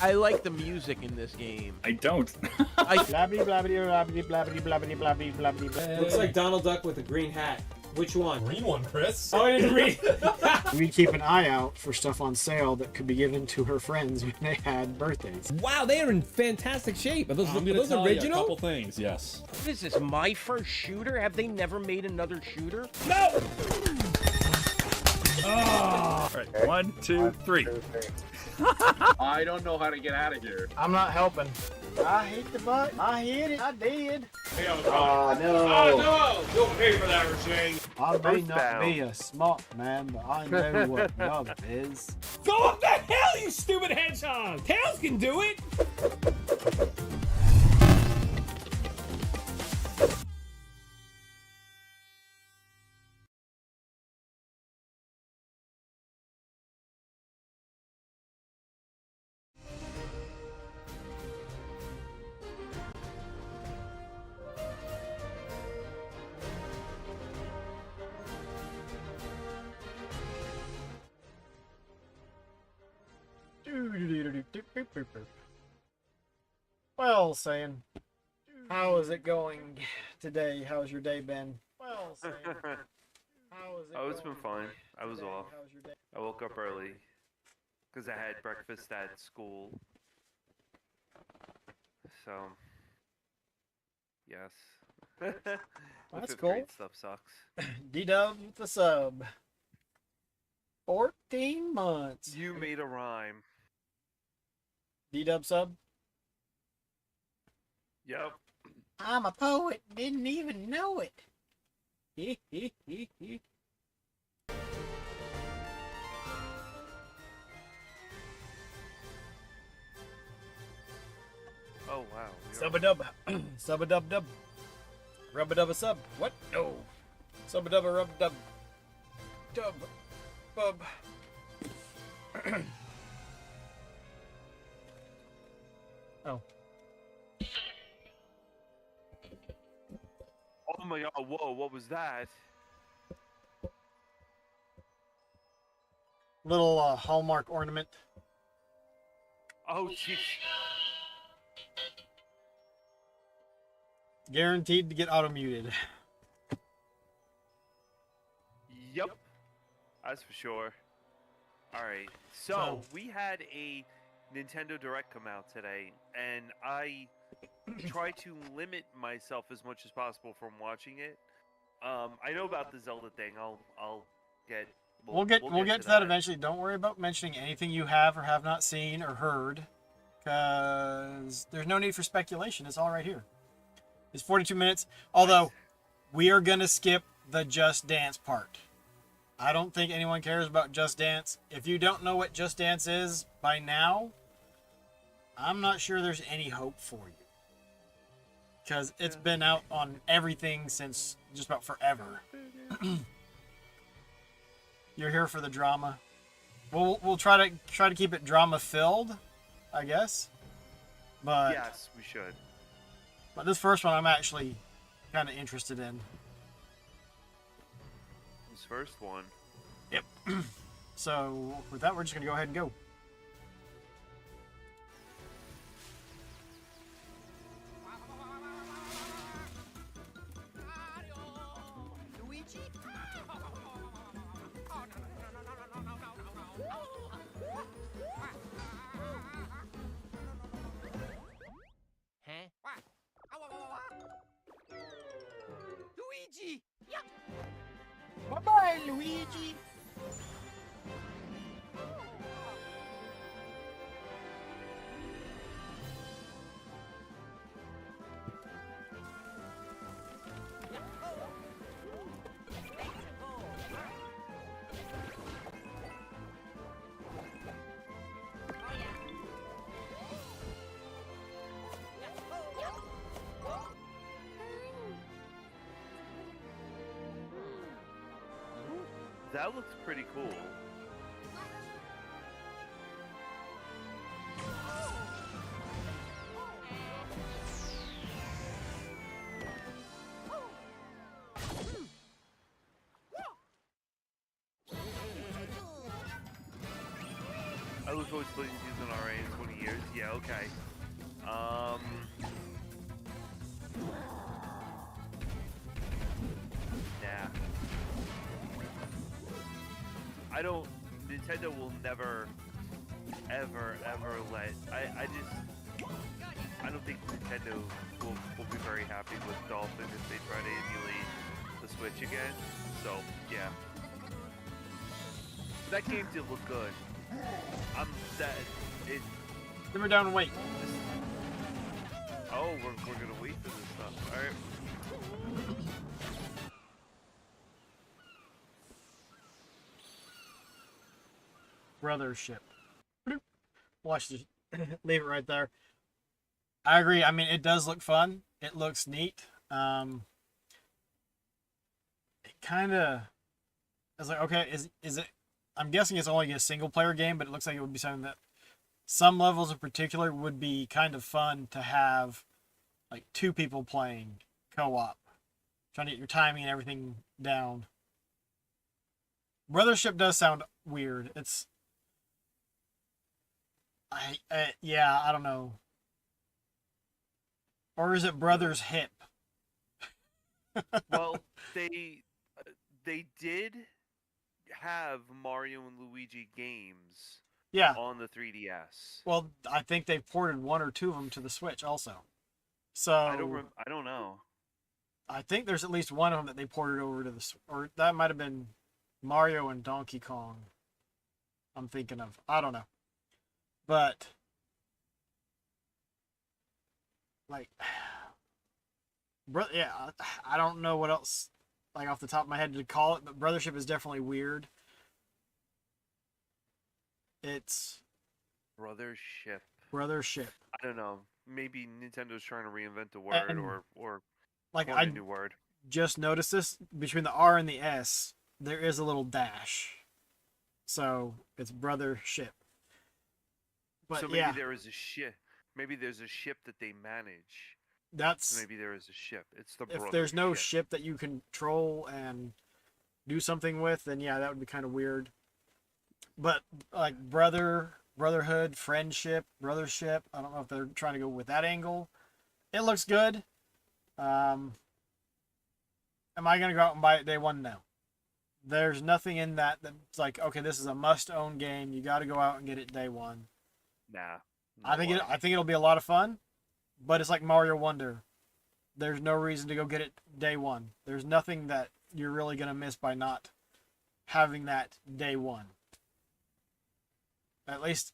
I like the music in this game. I don't. Blabbity, blabbity, blabbity, blabbity, blabbity, blabbity, blabbity, blabbity. Looks like Donald Duck with a green hat. Which one? Green one, Chris. Oh, I didn't read. We keep an eye out for stuff on sale that could be given to her friends when they had birthdays. Wow, they are in fantastic shape. Are those, I'm gonna those tell you a original? couple things. Yes. What is this, my first shooter? Have they never made another shooter? No! All right, 1, 2, 3. I don't know how to get out of here. I'm not helping. I hit the button. I hit it. I did. Oh, no. Oh, no! You'll pay for that, Rasheen. I may not be a smart man, but I know what love is. Go up the hell, you stupid hedgehog! Tails can do it! Well, saying, how is it going today? How's your day been? Well, saying, how is it Oh, it's been going fine. I was today? off. How's your day? I woke up early because I had breakfast at school. So, yes. That's Fifth cool. grade stuff sucks. D-Dub with the sub. 14 months. You made a rhyme. D-Dub sub. Yep. I'm a poet, didn't even know it. Oh wow. Sub-a-dub. Sub-a-dub-dub. Rub-a-dub-a-sub. What? No. Sub-a-dub-a-rub-dub. Dub. Bub. Oh. Oh my god, whoa, what was that? Little Hallmark ornament. Oh jeez. Guaranteed to get auto-muted. Yep. That's for sure. Alright, so we had a Nintendo Direct come out today, and I try to limit myself as much as possible from watching it. I know about the Zelda thing. I'll get. We'll get to that eventually. Don't worry about mentioning anything you have or have not seen or heard, because there's no need for speculation. It's all right here. It's 42 minutes. Although we are gonna skip the Just Dance part. I don't think anyone cares about Just Dance. If you don't know what Just Dance is by now, I'm not sure there's any hope for you. Because it's been out on everything since just about forever. You're here for the drama. We'll try to keep it drama filled, I guess. But yes, we should. But this first one I'm actually kind of interested in. This first one. Yep. So with that, we're just gonna go ahead and go. Luigi! Bye-bye, Luigi. That looks pretty cool. That looks toy splitting season already in 20 years. Yeah, okay. Nah. I don't. Nintendo will never, ever let. I don't think Nintendo will be very happy with Dolphin if they try to emulate the Switch again. So yeah. That game did look good. Simmer down and wait. Oh, we're gonna wait for this stuff. All right. Brothership. Watch this. Leave it right there. I agree. I mean, it does look fun. It looks neat. It kind of. I was like, okay, is it? I'm guessing it's only a single player game, but it looks like it would be something that some levels in particular would be kind of fun to have, like 2 people playing co-op, trying to get your timing and everything down. Brothership does sound weird. It's. Yeah, I don't know. Or is it Brother's Hip? Well, they did have Mario and Luigi games Yeah. on the 3DS. Well, I think they've ported 1 or 2 of them to the Switch also. So I don't know. I think there's at least one of them that they ported over to the, or that might have been Mario and Donkey Kong. I'm thinking of. I don't know. But like, yeah, I don't know what else, like off the top of my head to call it, but Brothership is definitely weird. It's Brothership. I don't know. Maybe Nintendo's trying to reinvent the word, or like coin a new word. Just noticed this between the R and the S, there is a little dash, so it's Brothership. But So maybe yeah, there is a ship. Maybe there's a ship that they manage. that's Maybe there is a ship. It's the if there's no ship that you control and do something with, then yeah, that would be kind of weird. But like brotherhood, friendship, brothership, I don't know if they're trying to go with that angle. It looks good. Am I gonna go out and buy it day one? No. There's nothing in that that's like, okay, this is a must-own game. You got to go out and get it day one. Nah. I think it'll be a lot of fun, but it's like Mario Wonder. There's no reason to go get it day one. There's nothing that you're really gonna miss by not having that day one. At least,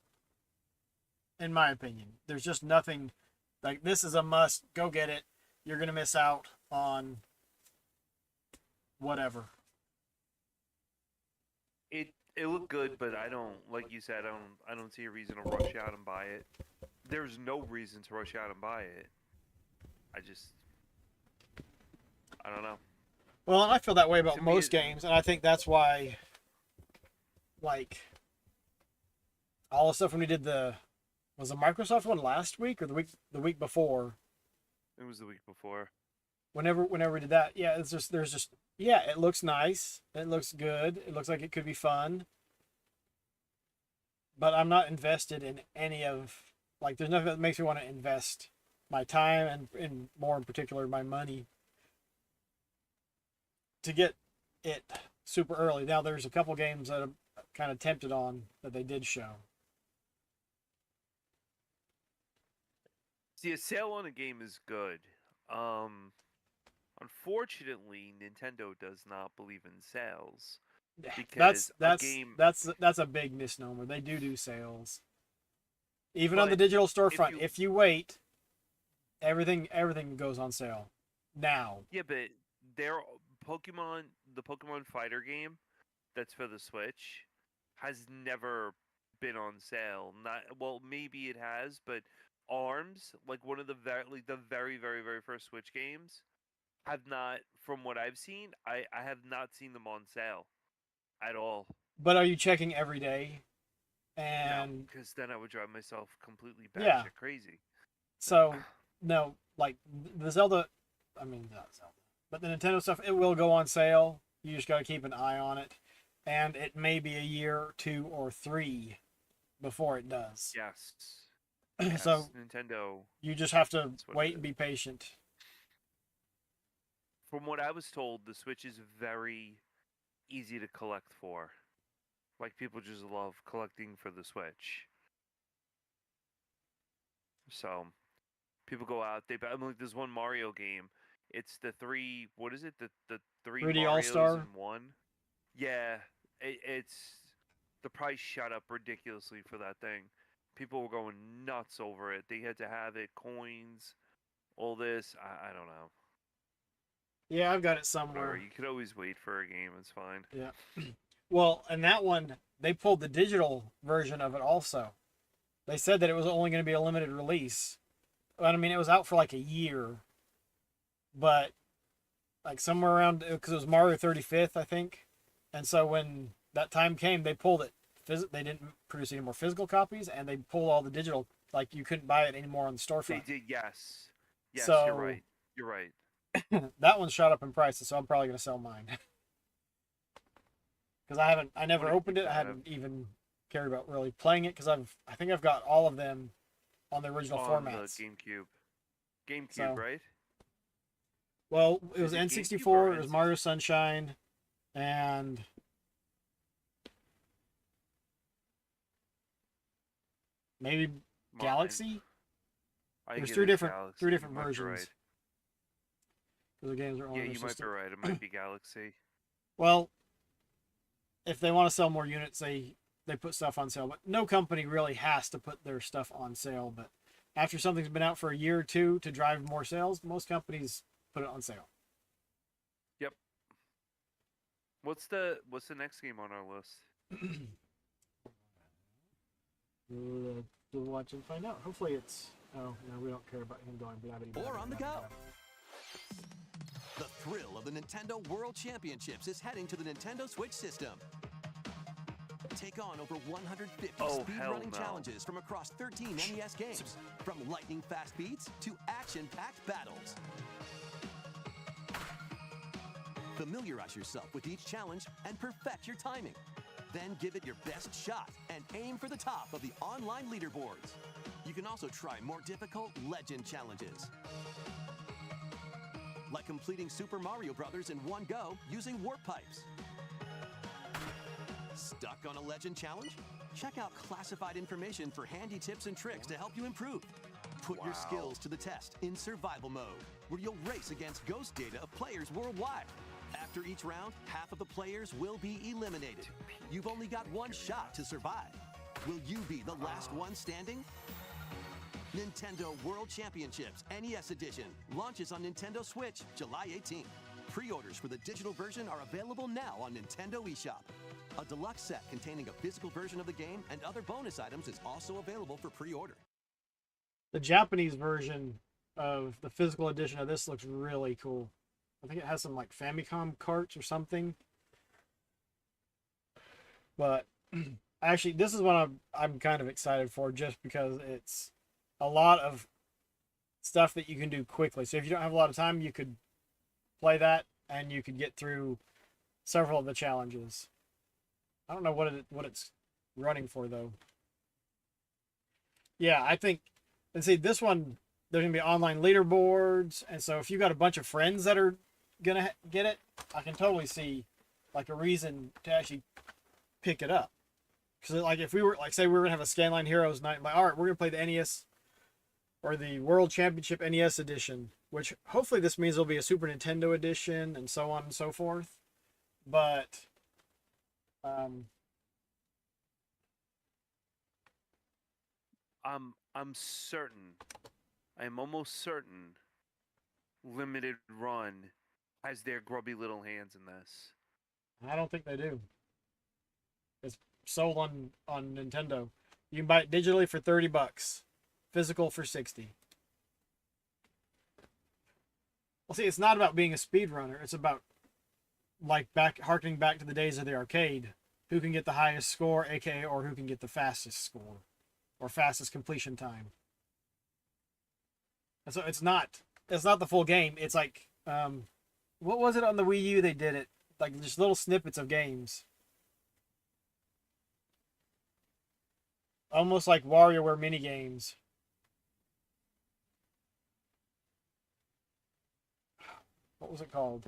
in my opinion, there's just nothing like this is a must. Go get it. You're gonna miss out on whatever. It looked good, but I don't, like you said, I don't see a reason to rush out and buy it. There's no reason to rush out and buy it. I don't know. Well, I feel that way about To me, most games, and I think that's why, like, all the stuff when we did was the Microsoft one last week or the week before? It was the week before. Whenever we did that, yeah, it looks nice. It looks good. It looks like it could be fun. But I'm not invested in any of, like, there's nothing that makes me want to invest my time and more in particular my money to get it super early. Now there's a couple games that I'm kind of tempted on that they did show. See, a sale on a game is good. Unfortunately, Nintendo does not believe in sales. Because that's a big misnomer. They do sales. Even on the digital storefront, if you wait, everything goes on sale now. Yeah, but the Pokemon Fighter game that's for the Switch has never been on sale. Maybe it has, but ARMS, like one of the very first Switch games, have not, from what I've seen, I have not seen them on sale at all. But are you checking every day? And no, because then I would drive myself completely batshit crazy. So no, like the Zelda, not Zelda, but the Nintendo stuff, it will go on sale. You just got to keep an eye on it, and it may be a year, 2 or 3 before it does. Yes. Yes, So Nintendo. you just have to That's what wait it and be patient. From what I was told, the Switch is very easy to collect for. Like people just love collecting for the Switch. So people go out. I mean, like, there's one Mario game. It's the three. What is it? The three 3D Mario's All-Star? in one. Yeah, it's the price shot up ridiculously for that thing. People were going nuts over it. They had to have it, coins, all this. I don't know. Yeah, I've got it Whatever. somewhere. You could always wait for a game. It's fine. Yeah. Well, and that one, they pulled the digital version of it also. They said that it was only going to be a limited release. But I mean, it was out for like a year. But like somewhere around, because it was Mario 35th, I think. And so when that time came, they pulled it. They didn't produce any more physical copies, and they pulled all the digital. Like you couldn't buy it anymore on the They storefront. did, yes. Yes, So- you're right. You're right. That one shot up in prices, so I'm probably going to sell mine. Because I never What a opened it. I bad- hadn't even cared about really playing it because I think I've got all of them on the original On formats. the GameCube. GameCube, So- right? Well, it was Is it GameCube N64, or it was N64? Mario Sunshine, and maybe Mine. Galaxy. I There's get three it, different Galaxy. three You different might be versions. right. Because the games are on Yeah, their you might be system. right. It might be Galaxy. Well, if they want to sell more units, they put stuff on sale. But no company really has to put their stuff on sale. But after something's been out for a year or two to drive more sales, most companies put it on sale. What's the next game on our list? We'll watch and find out. Hopefully it's... Oh, no, we don't care about him going blah, blah, blah, Or on the blah, go. blah. The thrill of the Nintendo World Championships is heading to the Nintendo Switch system. Take on over 150 Oh, hell speedrunning no. challenges from across 13 NES games, from lightning-fast beats to action-packed battles. Familiarize yourself with each challenge and perfect your timing. Then give it your best shot and aim for the top of the online leaderboards. You can also try more difficult legend challenges, like completing Super Mario Bros. In one go using warp pipes. Stuck on a legend challenge? Check out classified information for handy tips and tricks to help you improve. Put your skills to the test in survival mode, where you'll race against ghost data of players worldwide. After each round, half of the players will be eliminated. You've only got one shot to survive. Will you be the last one standing? Nintendo World Championships NES Edition launches on Nintendo Switch July 18th. Pre-orders for the digital version are available now on Nintendo eShop. A deluxe set containing a physical version of the game and other bonus items is also available for pre-order. The Japanese version of the physical edition of this looks really cool. I think it has some like Famicom carts or something. But actually, this is what I'm kind of excited for, just because it's a lot of stuff that you can do quickly. So if you don't have a lot of time, you could play that and you could get through several of the challenges. I don't know what it's running for though. Yeah, I think, and see this one, there's gonna be online leaderboards, and so if you got a bunch of friends that are gonna get it, I can totally see like a reason to actually pick it up. Because like if we were like, say we were gonna have a Scanline Heroes night, like all right, we're gonna play the NES or the World Championship NES edition, which hopefully this means there'll be a Super Nintendo edition and so on and so forth. But I'm certain, I'm almost certain Limited Run has their grubby little hands in this. I don't think they do. It's sold on Nintendo. You can buy it digitally for $30, physical for $60. Well, see, it's not about being a speedrunner. It's about harkening back to the days of the arcade. Who can get the highest score, aka, or who can get the fastest score, or fastest completion time. And so it's not the full game. It's like, what was it on the Wii U? They did it like just little snippets of games. almost like WarioWare mini games. What was it called?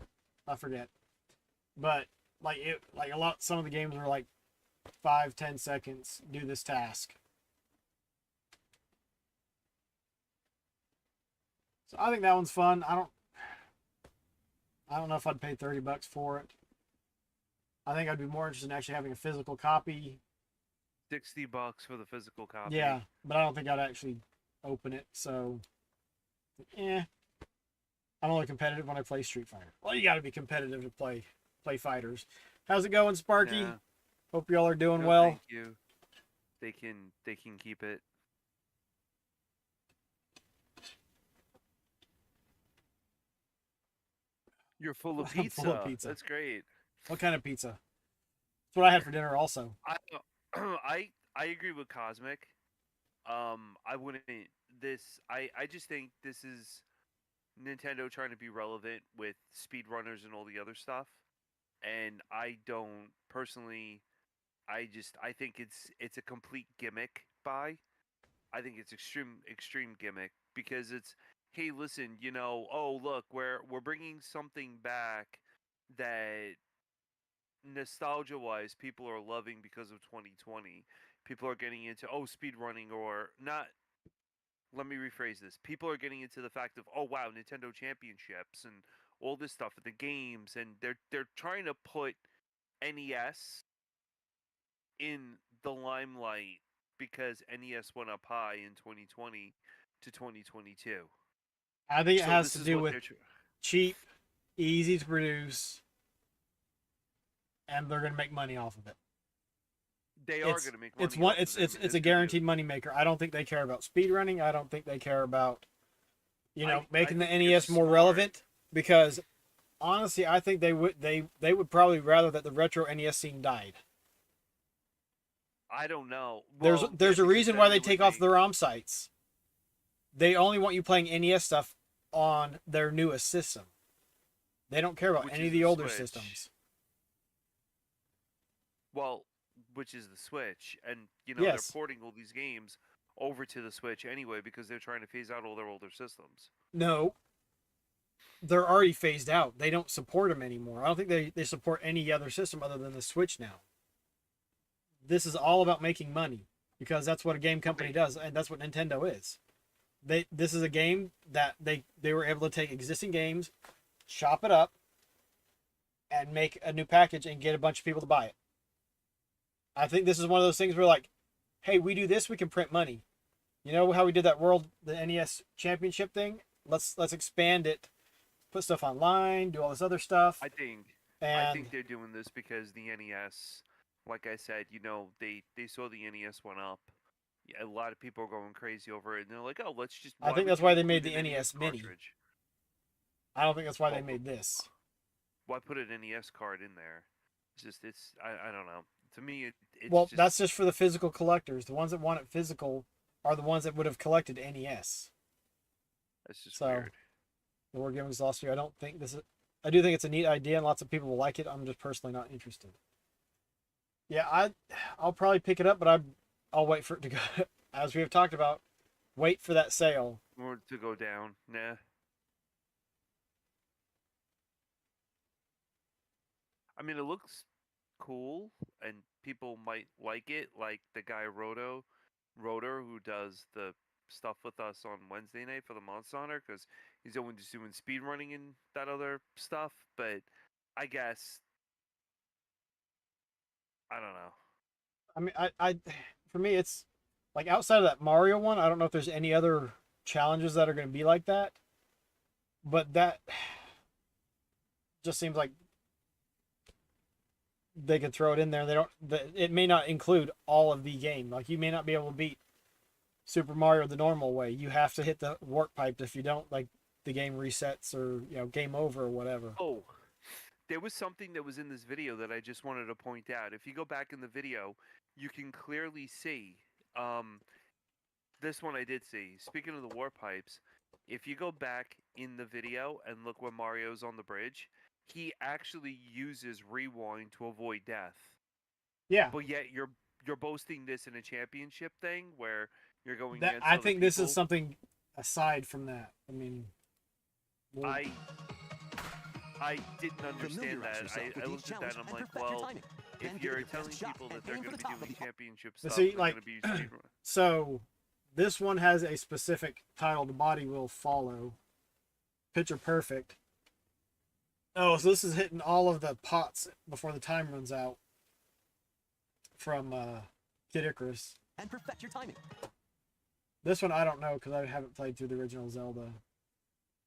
I forget. But like some of the games were like 5-10 seconds. Do this task. So I think that one's fun. I don't know if I'd pay $30 for it. I think I'd be more interested in actually having a physical copy. $60 for the physical copy. Yeah, but I don't think I'd actually open it. So, I'm only competitive when I play Street Fighter. Well, you got to be competitive to play fighters. How's it going, Sparky? Yeah. Hope y'all are doing No, well. Thank you. They can keep it. You're full of I'm pizza. full of pizza. That's great. What kind of pizza? That's what I had for dinner also. I agree with Cosmic. I wouldn't I just think this is Nintendo trying to be relevant with speedrunners and all the other stuff. And I don't personally I think it's a complete gimmick buy. I think it's extreme gimmick because it's, hey, listen, oh look, we're bringing something back that nostalgia wise people are loving because of 2020. People are getting into speed running, or not. Let me rephrase this. People are getting into the fact of, oh wow, Nintendo Championships and all this stuff at the games, and they're trying to put NES in the limelight because NES went up high in 2020 to 2022. I think it So has this to is do what with they're cheap, easy to produce, and they're going to make money off of it. They are going to make money. It's one. off of It's it. I it's mean, it's they're a gonna guaranteed money maker. I don't think they care about speed running. I don't think they care about, making the think NES it's more smart. relevant. Because honestly, I think they would probably rather that the retro NES scene died. I don't know. There's Well, a because reason then why they would take off make- the ROM sites. They only want you playing NES stuff on their newest system. They don't care about Which any is of the the older Switch. systems. Well, which is the Switch, and Yes. they're porting all these games over to the Switch anyway because they're trying to phase out all their older systems. No, they're already phased out. They don't support them anymore. I don't think they support any other system other than the Switch now. This is all about making money because that's what a game company does, and that's what Nintendo is. This is a game that they were able to take existing games, chop it up, and make a new package and get a bunch of people to buy it. I think this is one of those things where, like, hey, we do this, we can print money. You know how we did that the NES Championship thing? Let's expand it, put stuff online, do all this other stuff. I think And they're doing this because the NES, like I said, they saw the NES went up. Yeah, a lot of people are going crazy over it, and they're like, "Oh, let's just." I think would that's you why they made include the an NES Mini. cartridge? I don't think that's why they made this. Why put an NES card in there? I don't know. To me, it's Well, just, that's just for the physical collectors. The ones that want it physical are the ones that would have collected NES. that's just So, weird. the War Gaming's Lost Year. I do think it's a neat idea and lots of people will like it. I'm just personally not interested. Yeah, I'll probably pick it up, but I'll wait for it to go. As we have talked about, wait for that sale. Or to go down. Nah. I mean, it looks cool, and people might like it. Like the guy Rotor, who does the stuff with us on Wednesday night for the Monster Hunter, because he's always just doing speed running and that other stuff. But I guess I don't know. I mean, I for me, it's like outside of that Mario one, I don't know if there's any other challenges that are going to be like that. But that just seems like they could throw it in there. It may not include all of the game. Like you may not be able to beat Super Mario the normal way. You have to hit the warp pipe. If you don't, like the game resets or game over or whatever. Oh, there was something that was in this video that I just wanted to point out. If you go back in the video, you can clearly see. This one I did see. Speaking of the warp pipes, if you go back in the video and look when Mario's on the bridge, he actually uses rewind to avoid death. Yeah. But yet you're boasting this in a championship thing where you're going That, against I other think this people. is something aside from that. I mean, well, I didn't understand Familiarize that. yourself with I each looked at that challenge and I'm and like, perfect your well, timing. Then if give you're it your telling best shot people and that they're aim going for to the be top doing of the championship But stuff, see, they're like, going to be speedrun. so this one has a specific title. The body will follow. Picture perfect. Oh, so this is hitting all of the pots before the time runs out. From Kid Icarus. and perfect your timing. This one I don't know because I haven't played through the original Zelda.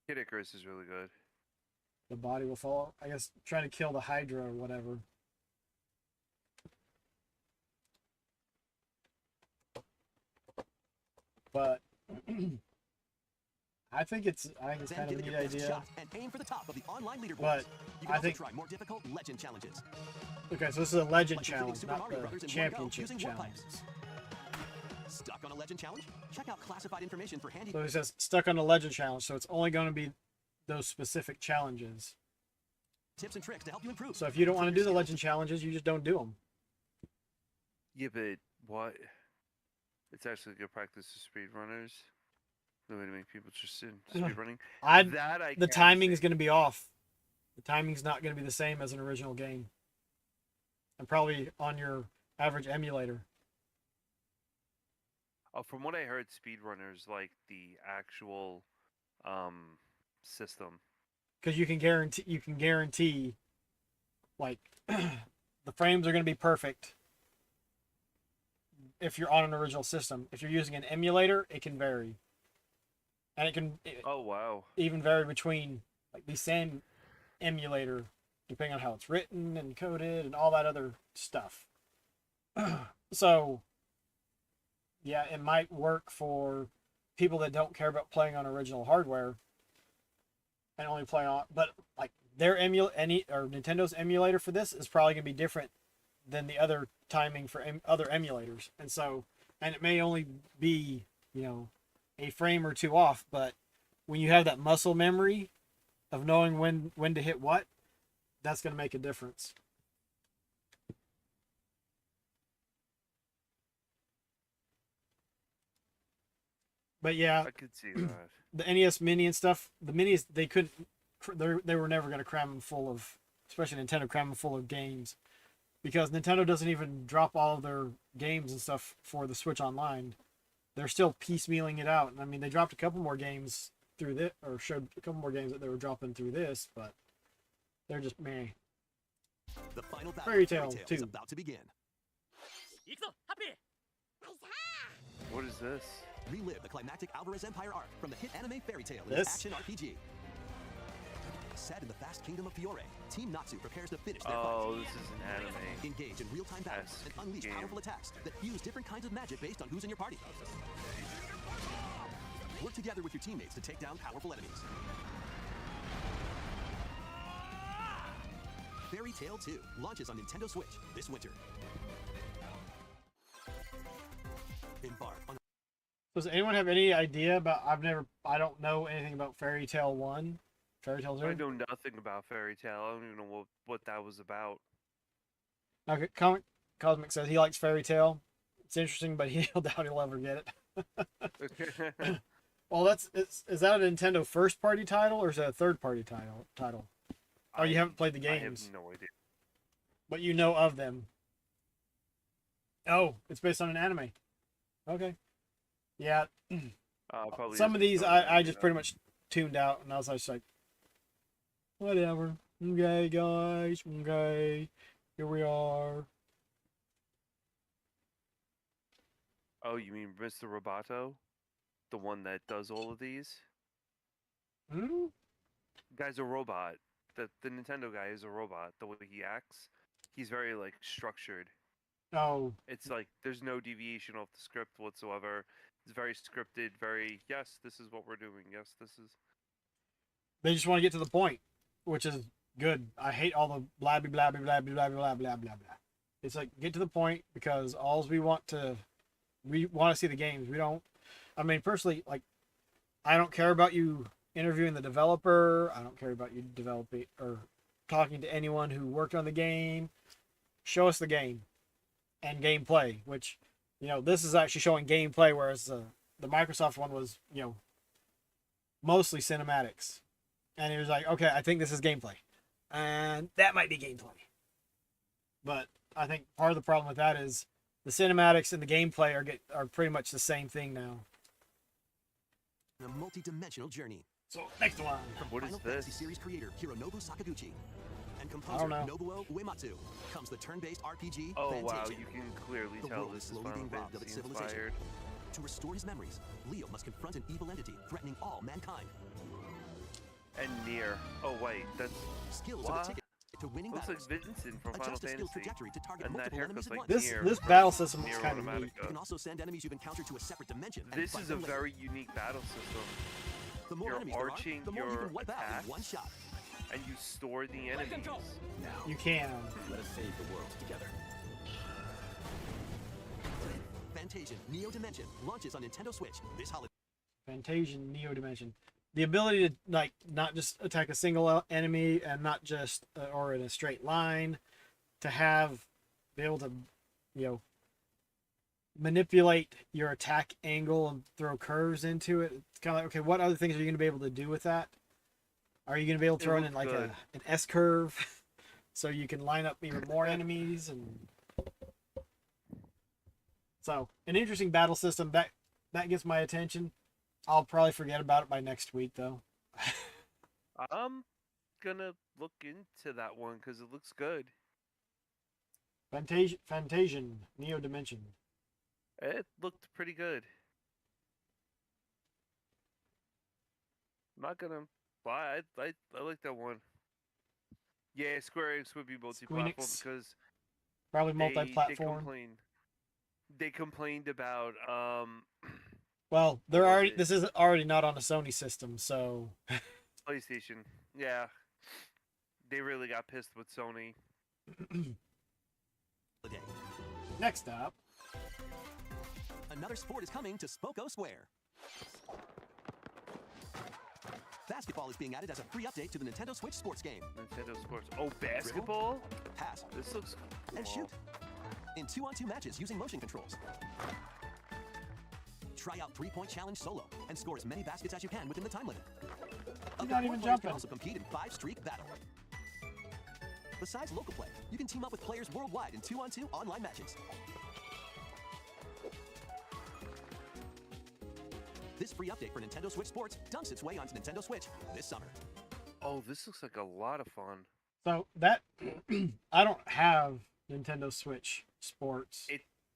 Kid Icarus is really good. The body will fall. I guess trying to kill the Hydra or whatever. But I think it's Then kind of give a it neat your best idea. shot and aim for the top of the online leaderboards. But You can I also think try more difficult legend challenges. okay, so this is a legend Like completing challenge, Super not Mario Brothers the in one go championship using warp challenge. pipes. Stuck on a legend challenge? Check out classified information for handy. So it says stuck on a legend challenge, so it's only going to be those specific challenges. Tips and tricks to help you improve. So if you don't want to do the Skills legend challenges, you just don't do them. Yeah, but what? It's actually good practice for speedrunners. The way to make people interested in speedrunning. The timing is going to be off. The timing's not going to be the same as an original game. And probably on your average emulator. From what I heard, speedrunners like the actual system. Because you can guarantee like the frames are going to be perfect if you're on an original system. If you're using an emulator, it can vary. And it can Oh wow. even vary between like the same emulator depending on how it's written and coded and all that other stuff. So yeah, it might work for people that don't care about playing on original hardware and only play on, but like their Nintendo's emulator for this is probably gonna be different than the other timing for other emulators, and it may only be, you know, a frame or two off, but when you have that muscle memory of knowing when to hit what, that's gonna make a difference. But yeah, I could see that. the NES Mini and stuff, the Minis, they couldn't, they were never going to cram them full of, especially Nintendo, cram them full of games, because Nintendo doesn't even drop all of their games and stuff for the Switch Online. They're still piecemealing it out. And I mean, they dropped a couple more games through this, or showed a couple more games that they were dropping through this, but they're just meh. The final battle Fairy of Tail is 2. about to begin. What is this? Relive the climactic Alvarez Empire arc from the hit anime Fairy Tail in This? action RPG. Set in the vast kingdom of Fiore, Team Natsu prepares to finish their Oh, fight. this is an anime. Engage in real-time battles and unleash game. powerful attacks that fuse different kinds of magic based on who's in your party. Work together with your teammates to take down powerful enemies. Fairy Tail 2 launches on Nintendo Switch this winter. Embark on Does anyone have any idea about? I don't know anything about Fairy Tail 1, Fairy Tail 0. I know nothing about Fairy Tail. I don't even know what that was about. Okay, Cosmic says he likes Fairy Tail. It's interesting, but he'll doubt he'll ever get it. Well, is that a Nintendo first party title or is it a third party title? Oh, you haven't played the games. I have no idea. But you know of them. Oh, it's based on an anime. Okay. Yeah. Probably Some of isn't these something I just know. pretty much tuned out and I was just like, whatever. Okay, guys. Okay. Here we are. Oh, you mean Mr. Roboto? The one that does all of these? Hmm? Guy's a robot. The Nintendo guy is a robot. The way he acts, he's very like structured. Oh, It's like there's no deviation off the script whatsoever. It's very scripted. Very yes, this is what we're doing. Yes, this is. they just want to get to the point, which is good. I hate all the blabby, blabby, blabby, blabby, blah, blah, blah, blah. It's like, get to the point because we want to see the games. We don't, I mean, personally, like, I don't care about you interviewing the developer. I don't care about you developing or talking to anyone who worked on the game. Show us the game. and gameplay, which, this is actually showing gameplay, whereas the Microsoft one was, mostly cinematics. And it was like, okay, I think this is gameplay. And that might be gameplay. But I think part of the problem with that is the cinematics and the gameplay are pretty much the same thing now. A multi-dimensional journey. So, next one. From What is Final this? Fantasy series creator Hironobu Sakaguchi and I composer don't know. Nobuo Uematsu comes the turn-based RPG Oh Fantasia. wow, you can clearly The tell world this is is slowly Final being robbed of its Fantasy civilization. inspired. To restore his memories, Leo must confront an evil entity threatening all mankind. And near. Oh wait, that's Skills What? are the ticket to winning looks like battles. Vincent from Final Adjust a skill's Fantasy. trajectory to target And that multiple enemies haircut's at like once. Nier This from battle system looks Nier kind of neat. You Automata. can also send enemies you've encountered to a separate dimension. And This fight is a them later. very unique battle system. The more you're enemies there are, arching the more you your can wipe out attacks. in one shot. And you store the enemies. You can. Let us save the world together. Fantasia Neo Dimension launches on Nintendo Switch this holiday. Fantasian Neo Dimension. The ability to not just attack a single enemy and not just or in a straight line, to be able to, manipulate your attack angle and throw curves into it. It's kind of like, okay, what other things are you going to be able to do with that? Are you going to be able to throw in looks like good. an S curve so you can line up even more enemies? And so an interesting battle system that gets my attention. I'll probably forget about it by next week, though. I'm gonna look into that one because it looks good. Fantasian Neo Dimension. It looked pretty good. I'm not gonna lie, I like that one. Yeah, Square Enix would be multi-platform Squeenix. because Probably they multi-platform. They complained about Well, what was it? this is already not on a Sony system, so PlayStation. Yeah, they really got pissed with Sony. next up, Another sport is coming to Spoko Square. Basketball is being added as a free update to the Nintendo Switch sports game. Nintendo Sports. Oh, basketball? Pass This looks cool. and shoot in 2-on-2 matches using motion controls. Try out 3-point challenge solo and score as many baskets as you can within the time limit. Up to not 4 even players jumping. can also compete in 5-streak battle. Besides local play, you can team up with players worldwide in 2-on-2 online matches. This free update for Nintendo Switch Sports dunks its way onto Nintendo Switch this summer. Oh, this looks like a lot of fun. so that I don't have Nintendo Switch Sports.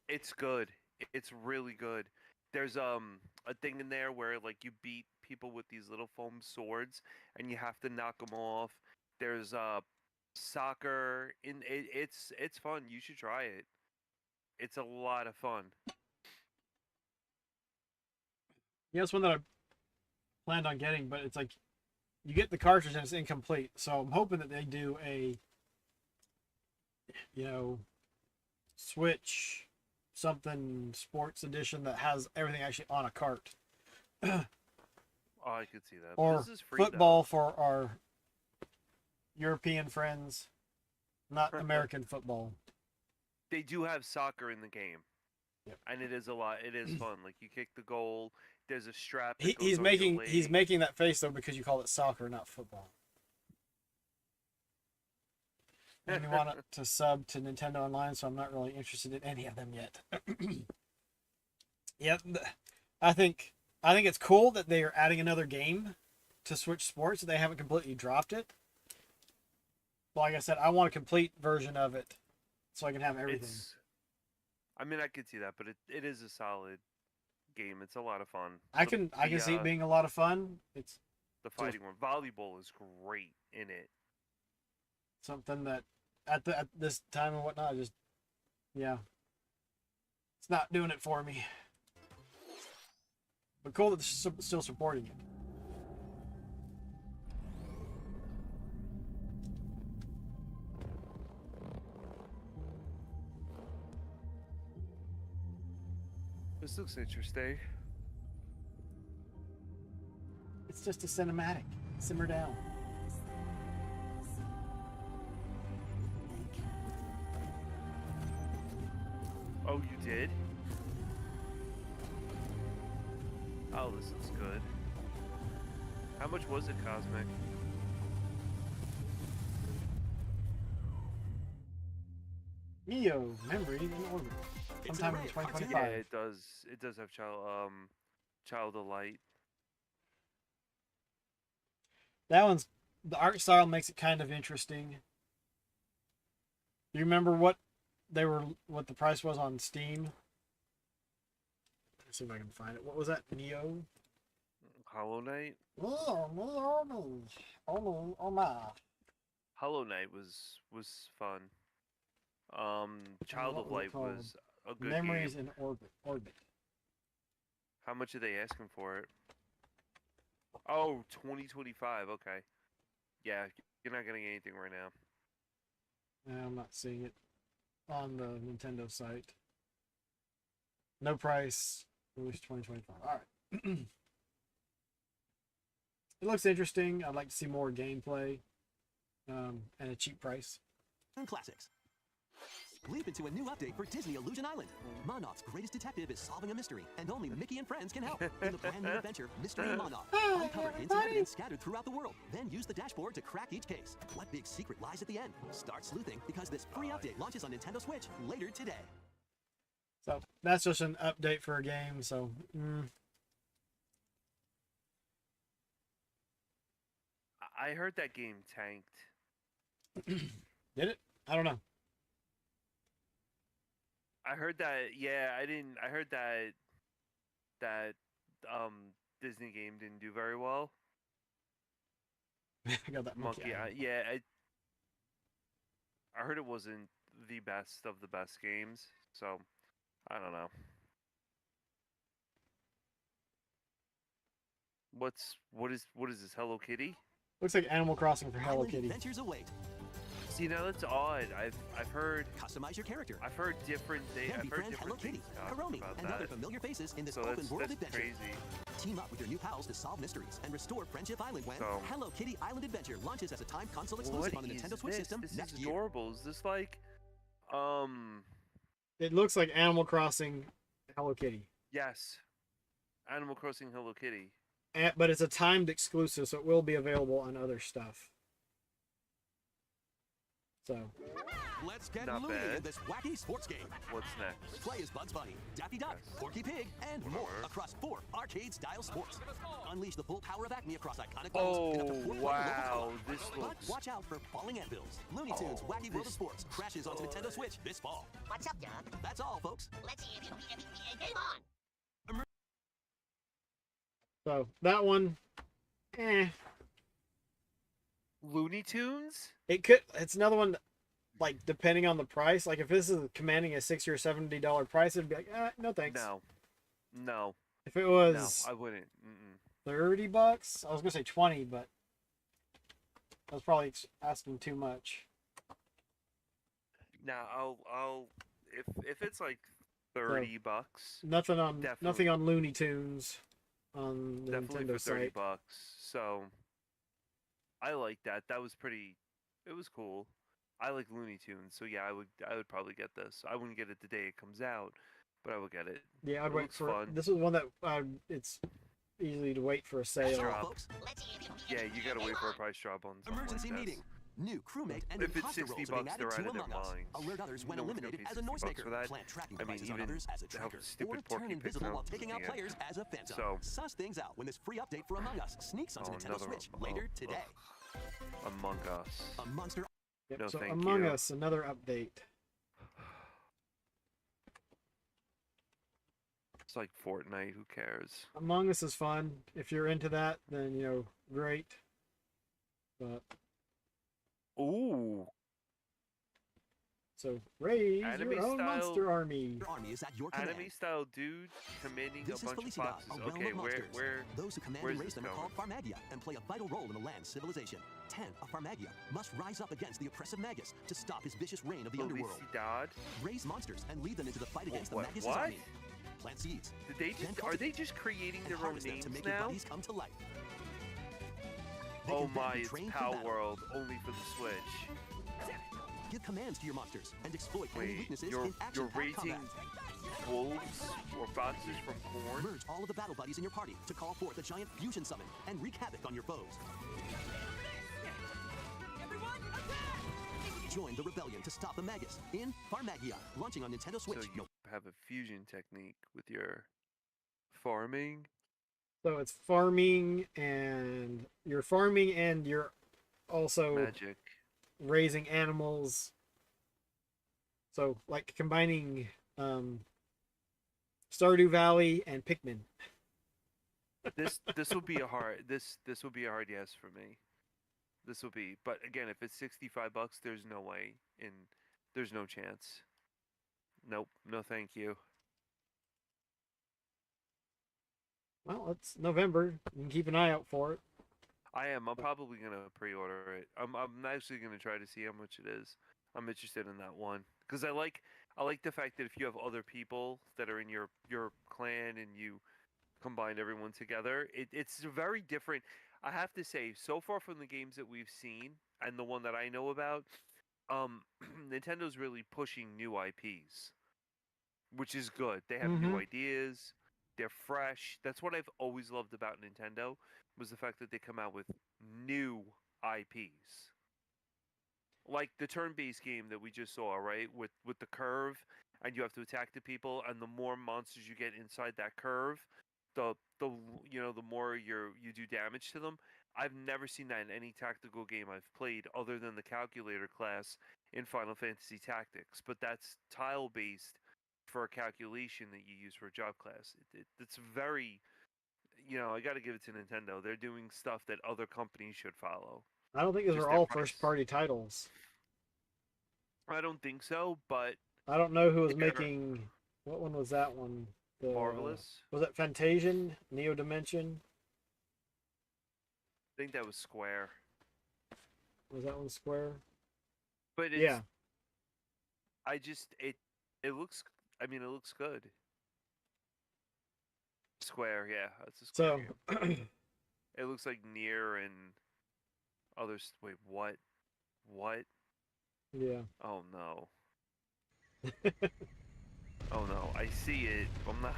It's good. It's really good. There's a thing in there where like you beat people with these little foam swords and you have to knock them off. There's soccer in it. It's fun. You should try it. It's a lot of fun. Yeah, it's one that I planned on getting, but it's like you get the cartridge and it's incomplete. So I'm hoping that they do a, Switch something sports edition that has everything actually on a cart. Oh, I could see that. Or This is free, football for our European friends, not American football. They do have soccer in the game. Yep. And it is a lot. It is fun. Like you kick the goal. There's a strap. That He's goes over your he's leg. making that face though because you call it soccer, not football. And we want it to sub to Nintendo Online, so I'm not really interested in any of them yet. Yep, I think it's cool that they are adding another game to Switch Sports. They haven't completely dropped it. But like I said, I want a complete version of it so I can have everything. I mean, I could see that, but it is a solid game. It's a lot of fun. I can see it being a lot of fun. It's the fighting one. Volleyball is great in it. something that at this time and whatnot, it's not doing it for me. But cool that they're still supporting it. This looks interesting. It's just a cinematic. Simmer down. Oh, you did? Oh, this looks good. How much was it, Cosmic? Neo memory in orbit. Sometime in Yeah, 2025. it does. It does have child of light. That one's the art style makes it kind of interesting. Do you remember what the price was on Steam? Let's see if I can find it. What was that? Neo? Hollow Knight. Oh my. Hollow Knight was fun. Child What of was it Light called? was a good Memories game. in orbit. How much are they asking for it? Oh, 2025. Okay. Yeah, you're not getting anything right now. No, I'm not seeing it on the Nintendo site. No price. Released 2025. All right. It looks interesting. I'd like to see more gameplay, and a cheap price. Classics. Leap into a new update for Disney Illusion Island. Monarch's greatest detective is solving a mystery, and only Mickey and friends can help. In the brand new adventure, Mystery Monarch. Uncover hints and evidence scattered throughout the world. Then use the dashboard to crack each case. What big secret lies at the end? Start sleuthing because this free update launches on Nintendo Switch later today. So that's just an update for a game. So I heard that game tanked. did it? I don't know. I heard that. Yeah, I didn't. I heard that Disney game didn't do very well. I got that monkey. Eye. Yeah, I heard it wasn't the best of the best games. So I don't know. What is this? Hello Kitty? Looks like Animal Crossing for Hello Island Kitty. Adventures await. See, now that's odd. I've heard Customize your character. I've heard different things. Then I've heard befriend Hello different Kitty, things talk Karomi, about and that. other familiar faces in this So open that's world adventure. crazy. Team up with your new pals to solve mysteries and restore Friendship Island when So- Hello Kitty Island Adventure launches as a timed console What exclusive on the is Nintendo Switch this? system This next is year. adorable. Is this like, It looks like Animal Crossing Hello Kitty. yes, Animal Crossing Hello Kitty. But it's a timed exclusive, so it will be available on other stuff. So Let's get Not loony bad. in this wacky sports game. What's next? Play as Bugs Bunny, Daffy Duck, Yes. Porky Pig, and more Whatever. across 4 arcade-style sports. Unleash the full power of Acme across iconic levels in up to 4 player wow, local co-op. this But looks. watch out for falling anvils. Looney Tunes Wacky World of this Sports crashes onto Nintendo Switch this fall. What's up, Doug? That's all, folks. Let's see if you game on. So that one, Looney Tunes? it's another one. Like depending on the price, like if this is commanding a $60 or $70 price, it'd be like, no thanks. No, If it no, was I wouldn't. Mm-mm. $30, I was gonna say 20, but I was probably asking too much. Now I'll if it's like $30 bucks, Nothing on Definitely. nothing on Looney Tunes on the definitely Nintendo for 30 site. bucks. So I like that. That was pretty. It was cool. I like Looney Tunes, so yeah, I would probably get this. I wouldn't get it the day it comes out, but I would get it. Yeah, I'd It wait looks for fun. this is one that it's easy to wait for a That's sale. all, Drop. folks. Let's see if Yeah, you gotta wait for a price drop on something Emergency like meeting. This. New crewmate and If it's imposter 60 roles are being bucks, added they're to out of their Among Us. minds. Alert others when No one's gonna eliminated pay as a 60 noise bucks maker. for that. Plant tracking I mean, devices on even others as a how tracker. stupid Or Porky turn Pig invisible while sounds taking out looking at- players as a phantom. So- Suss things out when this free update for Among Us sneaks onto Nintendo another- Switch later oh, today. Among Us. A monster. Yep, No, so thank Among you. Us, another update. It's like Fortnite. Who cares? Among Us is fun. If you're into that, then great. But Ooh, so raise Anime your own style- monster army. Your army is at your command. anime style dude commanding This a is bunch of Felicidad, boxes. a realm Okay, of monsters. where? Those who command where's and raise this them are called going? Farmagia and play a vital role in the land's civilization. 10 of Farmagia must rise up against the oppressive Magus to stop his vicious reign of the underworld. Felicidad? Raise monsters and lead them into the fight against the What- Magus' what? army. Plant seeds. Did they Then just are they just creating and their own harvest them names to make your now? buddies come to life. They Oh can then my, be it's trained for Pow battle. World only for the Switch. Give commands to your monsters and exploit any Wait, weaknesses you're in action raising combat. wolves or foxes from corn? Merge all of the battle buddies in your party to call forth a giant fusion summon and wreak havoc on your foes. Join the rebellion to stop the Magus in Farmagia, launching on Nintendo Switch. So you have a fusion technique with your farming. So it's farming, and you're also Magic. raising animals. So like combining Stardew Valley and Pikmin. This will be a hard this will be a hard yes for me. This will be, but again, if it's $65, there's no way there's no chance. Nope, no thank you. Well, it's November. You can keep an eye out for it. I am. I'm probably gonna pre-order it. I'm actually gonna try to see how much it is. I'm interested in that one because I like the fact that if you have other people that are in your clan and you combine everyone together, it's very different. I have to say, so far from the games that we've seen and the one that I know about, Nintendo's really pushing new IPs, which is good. They have new ideas. They're fresh. That's what I've always loved about Nintendo, was the fact that they come out with new IPs. Like the turn-based game that we just saw, right? With the curve, and you have to attack the people, and the more monsters you get inside that curve, the more you do damage to them. I've never seen that in any tactical game I've played other than the calculator class in Final Fantasy Tactics, but that's tile-based for a calculation that you use for a job class. It's very, I got to give it to Nintendo. They're doing stuff that other companies should follow. I don't think those Just are their all price. first-party titles. I don't think so, but I don't know who was they're making. What one was that one? The, Marvelous. Was it Fantasian? Neo Dimension? I think that was Square. Was that one Square? But it's, Yeah. I just it looks. I mean, it looks good. Square, yeah, that's a Square So, game. It looks like Nier and others. Wait, what? What? yeah. Oh no. Oh no, I see it. I'm not.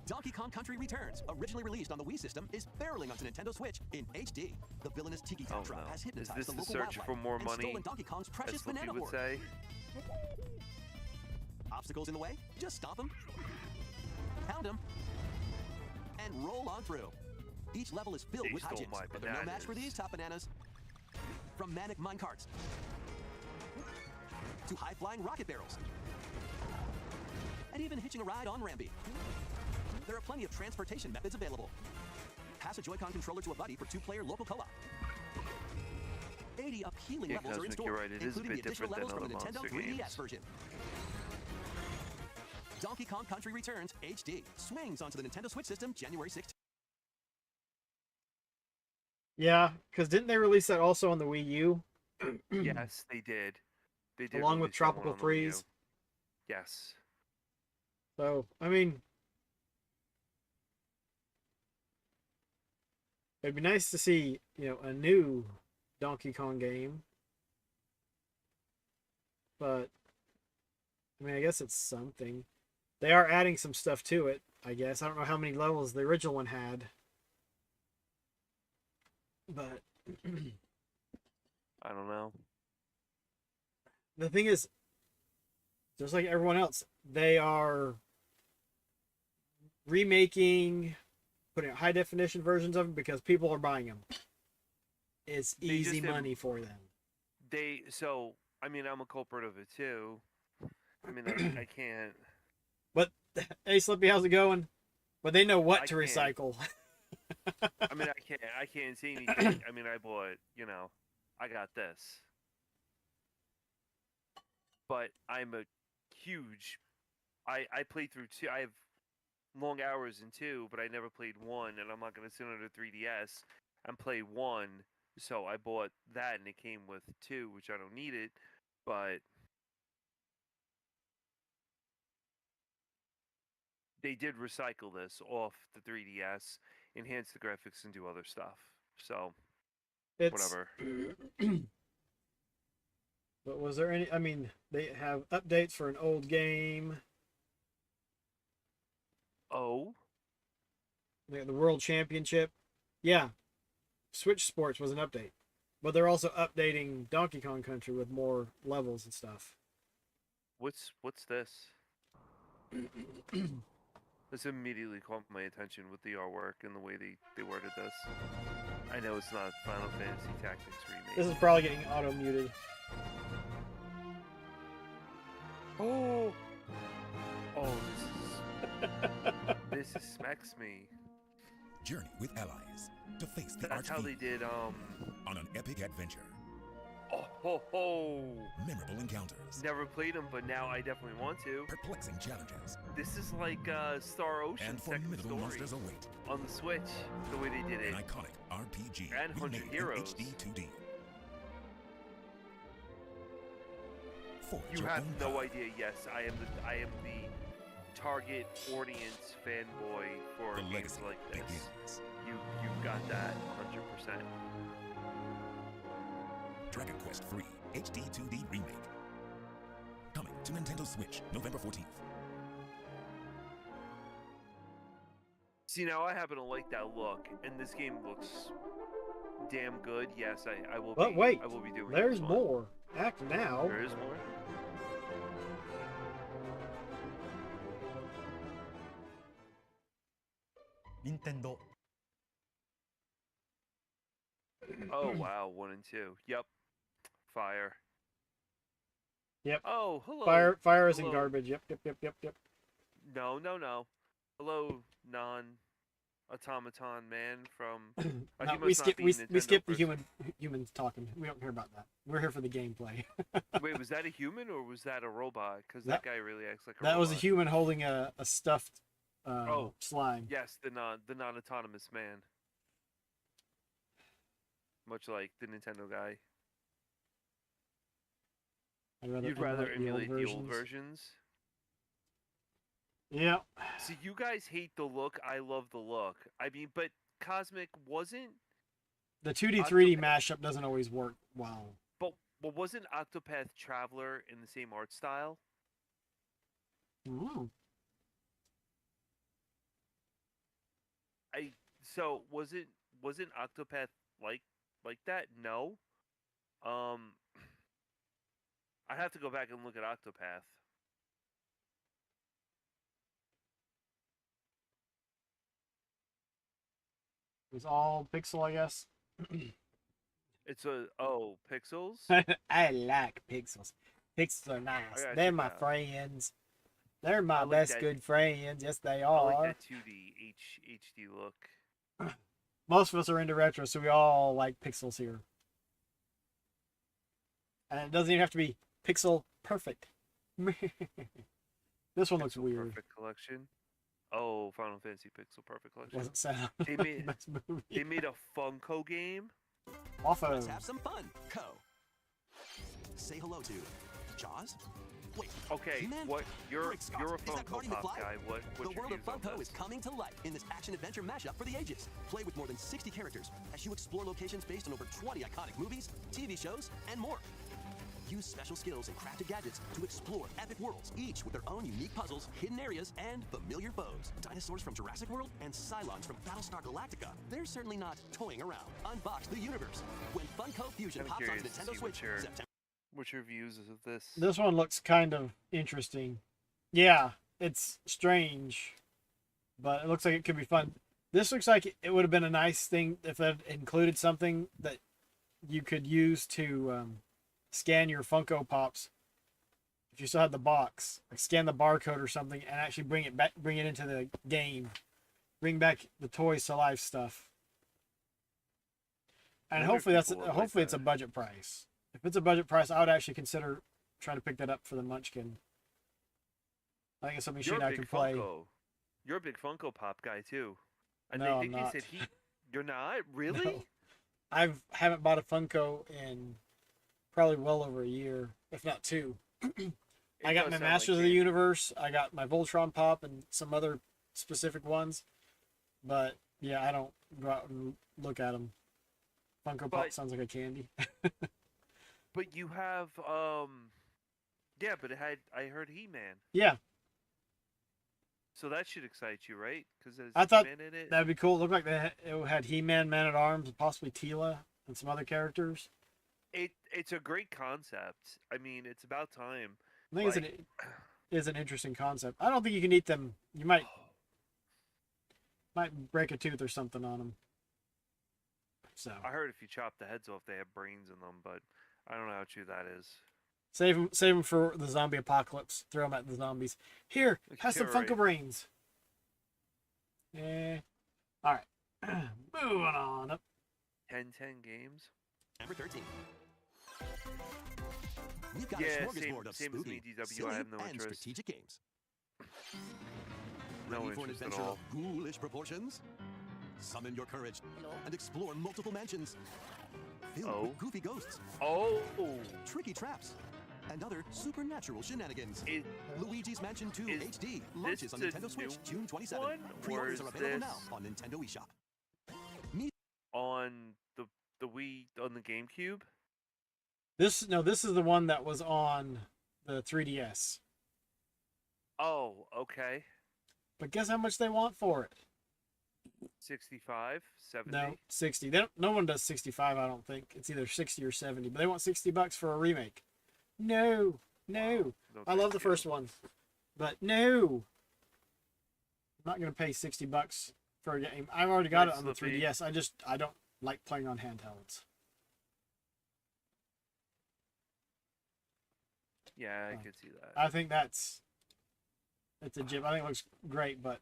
Donkey Kong Country Returns, originally released on the Wii system, is barreling onto Nintendo Switch in HD. The villainous Tiki Town Oh tribe no. has Is hypnotized this the the local search wildlife for more and money? stolen Donkey Kong's precious That's what banana you would board. say. Obstacles in the way? Just stop them, pound them, and roll on through. Each level is filled They with stole hijinks, my but they're no match for bananas. these top bananas. From manic minecarts to high-flying rocket barrels, and even hitching a ride on Rambi. There are plenty of transportation methods available. Pass a Joy-Con controller to a buddy for 2-player local co-op. 80 appealing Yeah, levels are in Cosmic, store, you're right, it is a including bit the additional different levels than from the other Nintendo monster 3DS games. version. Donkey Kong Country Returns HD swings onto the Nintendo Switch system January 16th. Yeah, because didn't they release that also on the Wii U? Yes, they did. They did. Along with release that one Tropical on the Wii U. Freeze. Yes. So, I mean, it'd be nice to see, a new Donkey Kong game. But, I mean, I guess it's something. They are adding some stuff to it, I guess. I don't know how many levels the original one had. But I don't know. the thing is, just like everyone else, they are remaking, putting out high definition versions of them because people are buying them. It's They easy just money for them. I mean, I'm a culprit of it too. I mean, I can't. But hey, Slippy, how's it going? But they know what I to can't. recycle. I mean, I can't see anything. I mean, I bought, I got this. But I'm a huge. I played through two. I have long hours in two, but I never played one, and I'm not gonna sit on a 3DS and play one. So I bought that, and it came with two, which I don't need it, but they did recycle this off the 3DS, enhance the graphics, and do other stuff. So It's whatever. But was there any? I mean, they have updates for an old game. Oh, The World Championship. Yeah, Switch Sports was an update, but they're also updating Donkey Kong Country with more levels and stuff. what's this? This immediately caught my attention with the artwork and the way they worded this. I know it's not Final Fantasy Tactics Remake. This is probably getting auto muted. Oh, this smacks me. Journey with allies to face the That's how they did. on an epic adventure. Oh ho ho! Memorable encounters. Never played them, but now I definitely want to. Perplexing challenges. This is like Star Ocean And Second formidable Story monsters await. on the Switch. The way they did it. An iconic RPG And 100 remade Heroes. in HD 2D. Forge You your have own no path. idea. Yes, I am the target audience fanboy for The games legacy like this. begins. You got that 100%. Dragon Quest III HD 2D remake. Coming to Nintendo Switch November 14th. See, now I happen to like that look, and this game looks damn good. Yes, I will. But wait, I will be doing. there's this one. more. Act now. There is more. Nintendo. Oh wow, 1 and 2. Yep. Fire. Yep. Oh, hello. Fire isn't Hello. garbage. Yep. No. Hello, non-automaton man from. No, he we must not skip be we Nintendo skip the person. humans talking. We don't care about that. We're here for the gameplay. Wait, was that a human or was that a robot? Because That- that guy really acts like a That robot. was a human holding a stuffed Oh. slime. Yes, the non-autonomous man. Much like the Nintendo guy. You'd rather emulate the old versions? Yeah. See, you guys hate the look. I love the look. I mean, but Cosmic wasn't. The 2D 3D mashup doesn't always work well. But wasn't Octopath Traveler in the same art style? Ooh. So wasn't Octopath like that? No. I have to go back and look at Octopath. It was all pixel, I guess. It's pixels. I like pixels. Pixels are nice. gotta They're check my that out. friends. They're my like best that. good friends. Yes, they I are. like that 2D HD look. Most of us are into retro, so we all like pixels here. And it doesn't even have to be pixel perfect. This one looks Pixel weird. Perfect collection. Oh, Final Fantasy Pixel Perfect collection. Wasn't set up. They made Best movie. they made a Funko game. Waffle. Let's have some fun. Co. Say hello to Jaws. Wait. Okay, He-Man? what you're Great Scott, a is that Funko Marty Pop McFly? guy. What's The your world of views on Funko this? is coming to life in this action-adventure mashup for the ages. Play with more than 60 characters as you explore locations based on over 20 iconic movies, TV shows, and more. Use special skills and crafted gadgets to explore epic worlds, each with their own unique puzzles, hidden areas, and familiar foes. Dinosaurs from Jurassic World and Cylons from Battlestar Galactica. They're certainly not toying around. Unbox the universe when Funko Fusion I'm pops onto curious to Nintendo see Switch September. What's your views of this? This one looks kind of interesting. Yeah, it's strange, but it looks like it could be fun. This looks like it would have been a nice thing if it included something that you could use to scan your Funko Pops. If you still had the box, like scan the barcode or something, and actually bring it back, bring it into the game, bring back the toys to life stuff. And Wonder if hopefully people would like hopefully it's a that. budget price. If it's a budget price, I would actually consider trying to pick that up for the Munchkin. I think it's a machine You're a I big could play. Funko. You're a big Funko Pop guy too. And No, they I'm think not. you said you're not? Really? No. I haven't bought a Funko in probably well over a year, if not two. I got my Masters of the Universe, I got my Voltron Pop, and some other specific ones. But yeah, I don't go out and look at them. Funko Pop But- sounds like a candy. But you have yeah, but I heard He-Man. Yeah, So that should excite you, right? Because there's I thought He-Man in it. that'd be cool. It looked like it had He-Man, Man-at-Arms, and possibly Tila and some other characters. It's a great concept. I mean, it's about time. I think Like, it's an interesting concept. I don't think you can eat them. You might break a tooth or something on them. So I heard if you chop the heads off, they have brains in them, but I don't know how true that is. save them for the zombie apocalypse. Throw them at the zombies. Here, have some You're Funko right. Brains. Yeah. All right. Moving on up. 10 games. Number 13. We've got Yeah, a same- smorgasbord of same as spooky, me, DW, I silly, have no and interest. strategic games. No Ready for an interest at adventure all. of ghoulish proportions? Summon your courage and explore multiple mansions filled with goofy ghosts, Oh, tricky traps, and other supernatural shenanigans. is Luigi's Mansion 2 is HD launches this on the Nintendo Switch new June 27th. one, or Pre-orders is are available this now on Nintendo eShop. on the Wii on the GameCube? This is the one that was on the 3DS. Oh, okay. But guess how much they want for it? 65, 70. No, 60. No one does 65, I don't think. It's either 60 or 70, but they want $60 for a remake. No. No, I love thank the you. first one. But no. I'm not going to pay $60 for a game. I've already got Right, it on the Slippy. 3DS. I don't like playing on handhelds. Yeah, I could see that. I think it's a gem. I think it looks great, but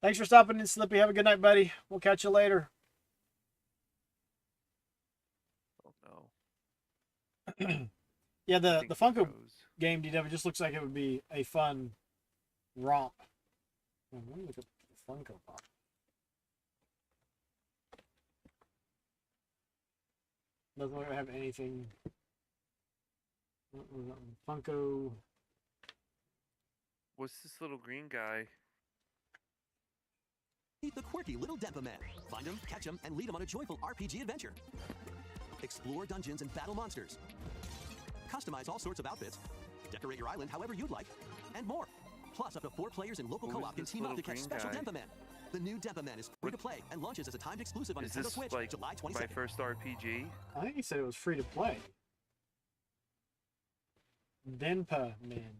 thanks for stopping in, Slippy. Have a good night, buddy. We'll catch you later. Oh no. Yeah, I the think Funko Rose. game DW just looks like it would be a fun romp. Let me look at the Funko Pop. Doesn't look like I have anything. Funko. What's this little green guy? Meet the quirky little Dempa Man. Find him, catch him, and lead him on a joyful RPG adventure. Explore dungeons and battle monsters. Customize all sorts of outfits. Decorate your island however you'd like. And more. Plus, up to 4 players in local Who is co-op can this team up little to catch green Special guy? Dempa Man. The new Dempa Man is free to play and launches as a timed exclusive on Is Nintendo this Switch like July 22nd. my first RPG? I think he said it was free to play. Denpa Man.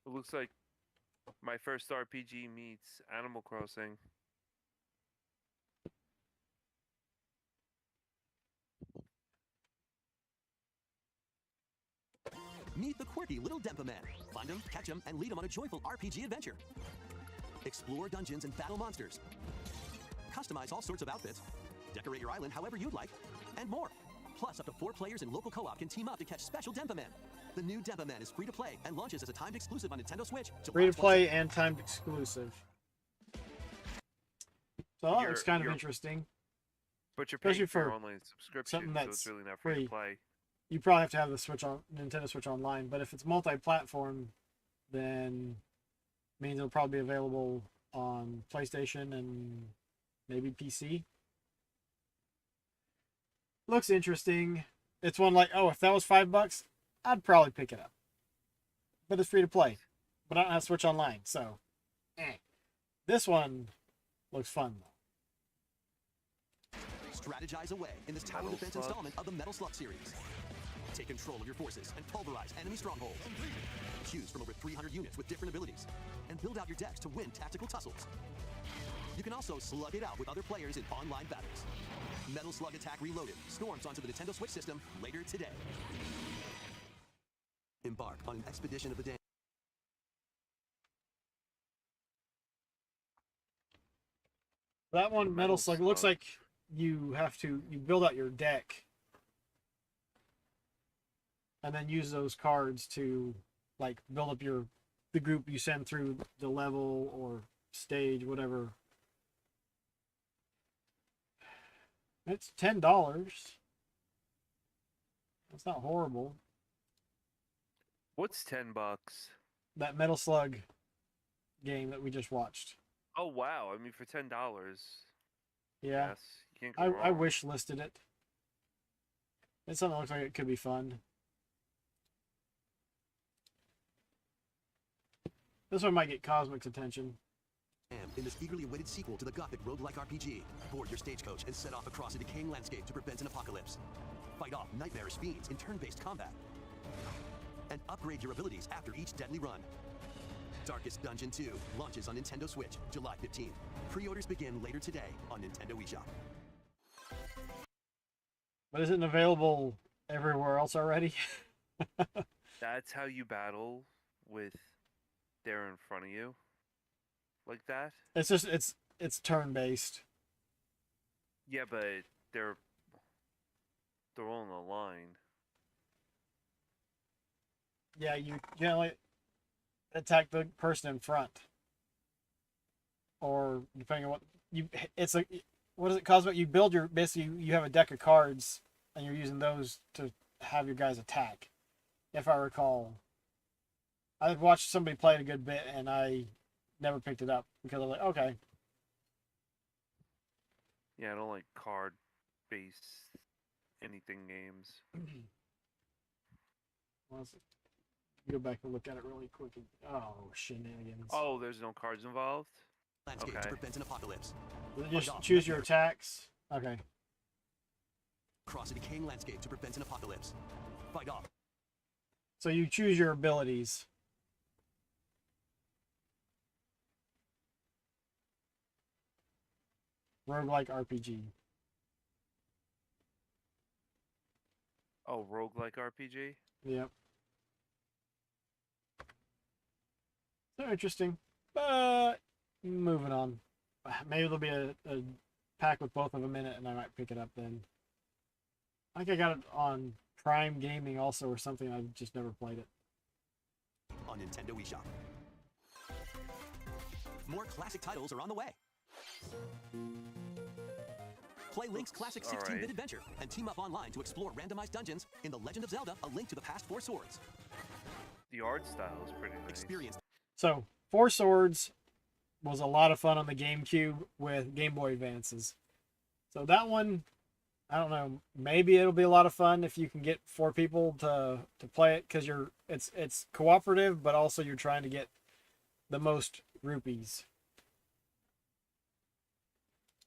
It looks like my first RPG meets Animal Crossing. Meet the quirky little Dempa Man. Find him, catch him, and lead him on a joyful RPG adventure. Explore dungeons and battle monsters. Customize all sorts of outfits. Decorate your island however you'd like. And more. Plus, up to 4 players in local co-op can team up to catch Special Dempa Man. The new Dempa Man is free to play and launches as a timed exclusive on Nintendo Switch. July Free to play 22nd. and timed exclusive. So that looks kind of interesting. But you're Especially paying for your for online subscription, something so that's it's really not free free. to play. You probably have to have the Switch on Nintendo Switch Online, but if it's multi-platform, then means it'll probably be available on PlayStation and maybe PC. Looks interesting. It's one like, oh, if that was $5, I'd probably pick it up. But it's free to play. But I don't have Switch Online, so This one looks fun though. Strategize away in this tower Metal defense Slug. installment of the Metal Slug series. Take control of your forces and pulverize enemy strongholds. Choose from over 300 units with different abilities, and build out your decks to win tactical tussles. You can also slug it out with other players in online battles. Metal Slug Attack Reloaded storms onto the Nintendo Switch system later today. Embark on an expedition of the day. That one, Metal Metal Slug, looks Slug. like you build out your deck and then use those cards to like build up the group you send through the level or stage, whatever. It's $10. That's not horrible. What's $10? That Metal Slug game that we just watched. Oh wow! I mean, for $10, Yeah. yes, can't go I wrong. wish listed it. It's something that looks like it could be fun. This one might get Cosmic's attention. In this eagerly awaited sequel to the Gothic roguelike RPG, board your stagecoach and set off across a decaying landscape to prevent an apocalypse. Fight off nightmarish fiends in turn-based combat. And upgrade your abilities after each deadly run. Darkest Dungeon 2 launches on Nintendo Switch July 15th. Pre-orders begin later today on Nintendo eShop. But isn't it available everywhere else already? That's how you battle with they're in front of you, like that. It's just it's turn-based. Yeah, but they're all in a line. Yeah, you generally attack the person in front, or depending on what you. It's like, what is it, Cosmic? You build your, basically you have a deck of cards and you're using those to have your guys attack. If I recall, I watched somebody play it a good bit and I never picked it up because I was like, okay. Yeah, I don't like card-based anything games. Let's go back and look at it really quick. Oh, shenanigans. Oh, there's no cards involved? Landscape Okay. to prevent an apocalypse. Just choose your attacks. Okay. Cross a decaying landscape to prevent an apocalypse. Fight off. So you choose your abilities. Roguelike RPG. Oh, roguelike RPG? Yep. So interesting. But moving on. Maybe there'll be a pack with both of them in it and I might pick it up then. I think I got it on Prime Gaming also or something. I've just never played it. On Nintendo eShop. More classic titles are on the way. Play Link's classic 16-bit adventure and team up online to explore randomized dungeons in The Legend of Zelda: A Link to the Past 4 Swords. The art style is pretty nice. Experience. So, Four Swords was a lot of fun on the GameCube with Game Boy Advances. So that one, I don't know, maybe it'll be a lot of fun if you can get 4 people to play it, because it's cooperative, but also you're trying to get the most rupees.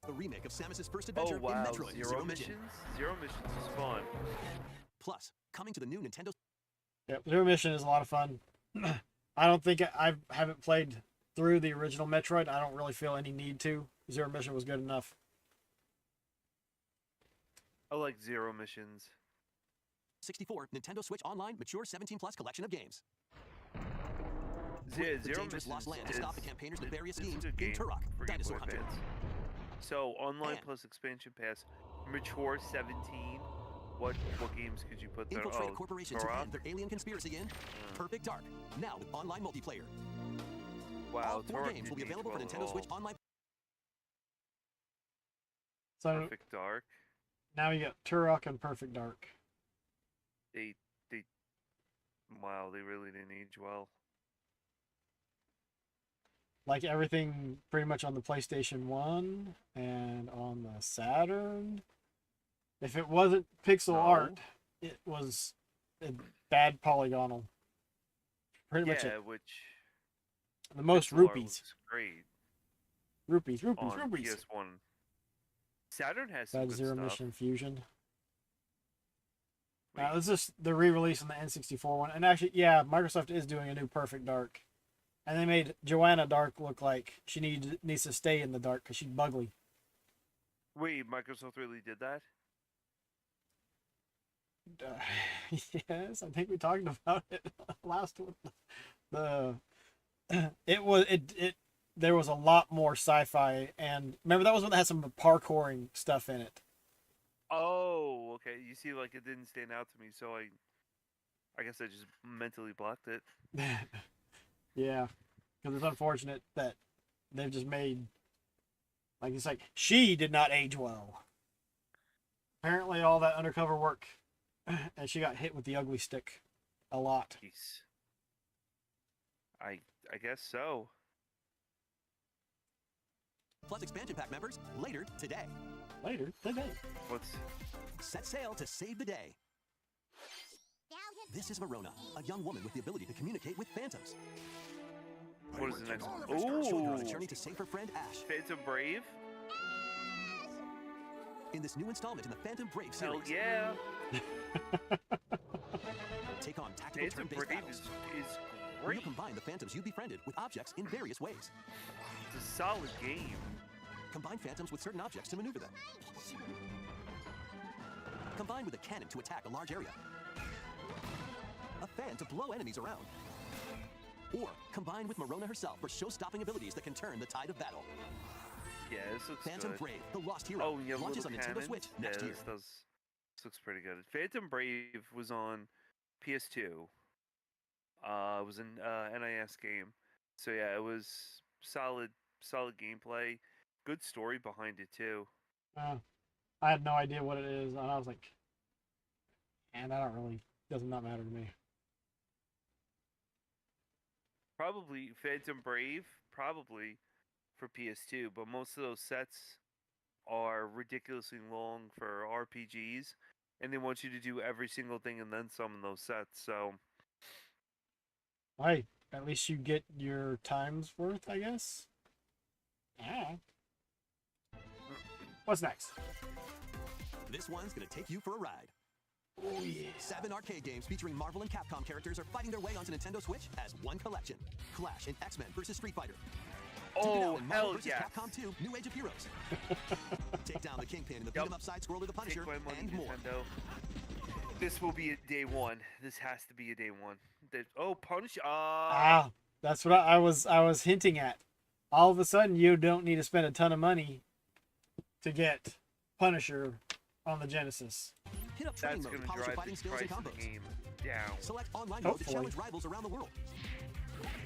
A remake of Samus's first adventure Oh wow, in Metroid Zero Missions? Zero Missions is fun. Plus, coming to the new Nintendo. Yep, Zero Mission is a lot of fun. I don't think I haven't played through the original Metroid. I don't really feel any need to. Zero Mission was good enough. I like Zero Missions. 64 Nintendo Switch Online mature 17+ collection of games. Yeah, The Zero dangerous Missions lost land to is, stop the campaigners' nefarious it's a schemes good in game Turok, for Game Dinosaur Boy Hunter. Advance. So online And- plus expansion pass, mature 17. What games could you put there? Infiltrate a Oh, corporation to Turok? end their alien conspiracy in Perfect Dark, now with online multiplayer. Wow, All 4 Turok games will be didn't age available for well at Nintendo Switch all. Online. So Perfect Dark. now you got Turok and Perfect Dark. They wow, they really didn't age well. Like everything pretty much on the PlayStation 1 and on the Saturn. If it wasn't pixel art, it was a bad polygonal. Pretty much it. Which The most pixel art rupees. looks great Rupees. on Rupees. PS1. Saturn has some That good Zero stuff. Mission Fusion. Wait. This is the re-release on the N64 one. And actually, yeah, Microsoft is doing a new Perfect Dark. And they made Joanna Dark look like she needs to stay in the dark because she's bugly. Wait, Microsoft really did that? Yes, I think we talked about it last one. There was a lot more sci-fi, and remember that was one that had some parkouring stuff in it. Oh, okay. You see, like it didn't stand out to me, so I guess I just mentally blocked it. Yeah, because it's unfortunate that they've just made, like, it's like she did not age well. Apparently, all that undercover work, and she got hit with the ugly stick a lot. Jeez. I guess so. Plus expansion pack members later today. Later today. What's Set sail to save the day. This is Verona, a young woman with the ability to communicate with phantoms. what is the next one? She'll go on a Ooh, journey to save her friend Ash. Phantom Brave. In this new installment in the Phantom Brave Hell series, yeah. take on tactical Phantom turn-based Brave battles. is Where great. you'll combine the phantoms you befriended with objects in various ways. It's a solid game. Combine phantoms with certain objects to maneuver them. Combine with a cannon to attack a large area. A fan to blow enemies around. Or combine with Marona herself for show-stopping abilities that can turn the tide of battle. Yeah, this looks Phantom good. Brave, the Lost Hero, Oh, and you have launches little on Nintendo cannons? Switch Yeah, next year. this looks pretty good. Phantom Brave was on PS2. It was an NIS game. So yeah, it was solid gameplay. Good story behind it too. I had no idea what it is, and I was like, and does not matter to me. Probably Phantom Brave, probably for PS2, but most of those sets are ridiculously long for RPGs, and they want you to do every single thing and then some in those sets. So Hey, at least you get your time's worth, I guess. Yeah. What's next? This one's gonna take you for a ride. Oh yeah. 7 arcade games featuring Marvel and Capcom characters are fighting their way onto Nintendo Switch as one collection. Clash in X-Men vs. Street Fighter. Duke it oh out in Marvel hell vs. yes! Capcom 2, New Age of Heroes. Take down the Kingpin in the beat 'em up side scroller The Punisher, Take my money, and more. Nintendo. This will be a day one. This has to be a day one. Punish. That's what I was hinting at. All of a sudden, you don't need to spend a ton of money to get Punisher on the Genesis. Hit up training That's mode going to to polish your drive fighting the skills and price of the combos. game down. Select online mode to Hopefully. challenge rivals around the world.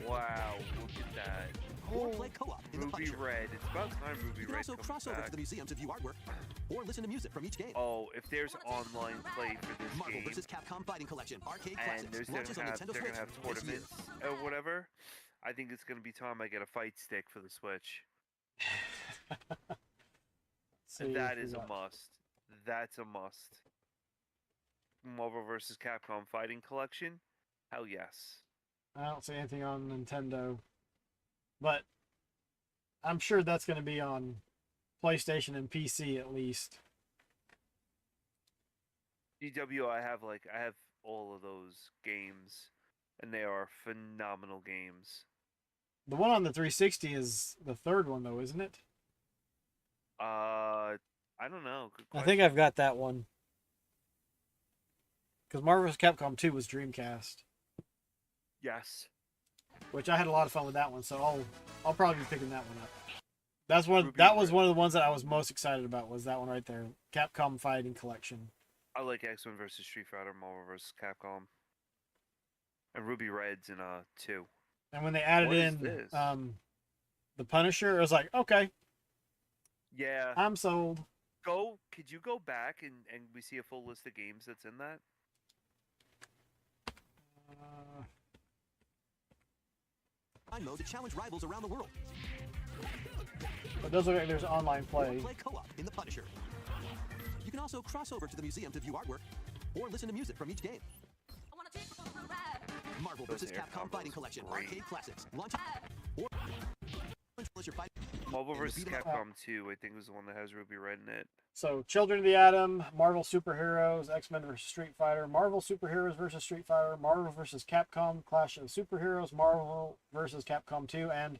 Wow, look at that. Or play co-op in the Ruby Punisher. Red. It's about time Ruby You can Red also comes cross over back. to the museum to view artwork, or listen to music from each game. Oh, if there's online play for this Marvel game, vs. Capcom Fighting Collection, arcade and classics, they're launches on gonna Nintendo have Switch this year. tournaments or whatever, I think it's gonna be time I get a fight stick for the Switch. See That if we is a got- must. That's a must. Marvel vs. Capcom Fighting Collection? Hell yes. I don't see anything on Nintendo, but I'm sure that's going to be on PlayStation and PC at least. DW, I have all of those games, and they are phenomenal games. The one on the 360 is the third one, though, isn't it? I don't know. Good I think question. I've got that one. Because Marvel vs. Capcom 2 was Dreamcast, Yes. which I had a lot of fun with that one, so I'll probably be picking that one up. That was Ruby one Red. of the ones that I was most excited about, was that one right there, Capcom Fighting Collection. I like X-Men vs. Street Fighter, Marvel vs. Capcom, and Ruby Red's in 2. And when they added What is in this? the Punisher, I was like, okay, Yeah. I'm sold. Could you go back and we see a full list of games that's in that? Online mode to challenge rivals around the world. It does look like there's online Or play. play co-op in the Punisher. You can also cross over to the museum to view artwork, or listen to music from each game. Marvel Those vs. air Capcom Fighting combos, Collection, great. arcade classics, launch or your fight. Marvel And the vs. beat 'em up. Capcom 2, I think, was the one that has Ruby Red in it. So, Children of the Atom, Marvel Superheroes, X-Men vs. Street Fighter, Marvel Superheroes vs. Street Fighter, Marvel vs. Capcom, Clash of Superheroes, Marvel vs. Capcom 2, and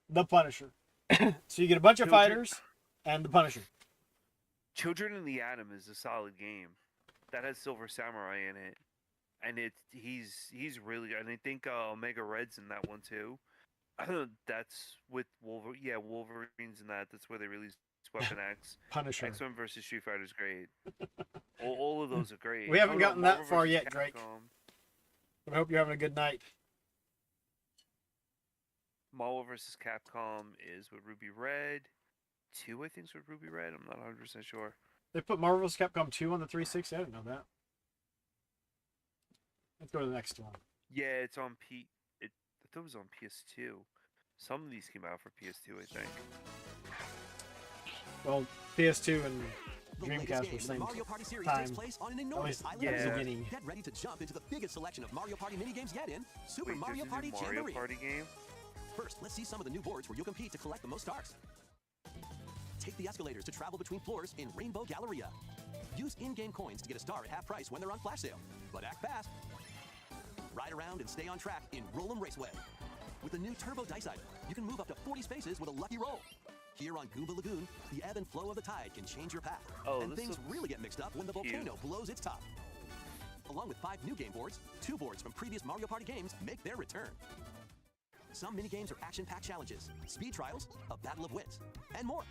The Punisher. So you get a bunch of Children- fighters and The Punisher. Children in the Atom is a solid game. That has Silver Samurai in it, and he's really. And I think Omega Red's in that one too. That's with Wolverine. Yeah, Wolverine's in that. That's where they released Weapon X. Punisher. X-Men vs. Street Fighter is great. all of those are great. We haven't Oh, no, gotten that Marvel far vs. yet, Drake. Capcom. But I hope you're having a good night. Marvel vs. Capcom is with Ruby Red. 2, I think, is with Ruby Red. I'm not 100% sure. They put Marvel vs. Capcom 2 on the 360. I didn't know that. Let's go to the next one. Yeah, it's on I thought it was on PS2. Some of these came out for PS2, I think. Well, PS2 and The latest Dreamcast game were in the same Mario Party series time. takes place on an At enormous least island. at the Yeah. beginning. Get ready to jump into the biggest selection of Mario Party minigames yet in Super Wait, Mario there's a Party new Mario Jamboree. Party game? First, let's see some of the new boards where you'll compete to collect the most stars. Take the escalators to travel between floors in Rainbow Galleria. Use in-game coins to get a star at half price when they're on flash sale. But act fast. Ride around and stay on track in Roll'em Raceway. With the new Turbo Dice item, you can move up to 40 spaces with a lucky roll. Here on Goomba Lagoon, the ebb and flow of the tide can change your path. Oh, and this things looks really get mixed up when the cute. volcano blows its top. Along with 5 new game boards, 2 boards from previous Mario Party games make their return. Some minigames are action-packed challenges, speed trials, a battle of wits, and more.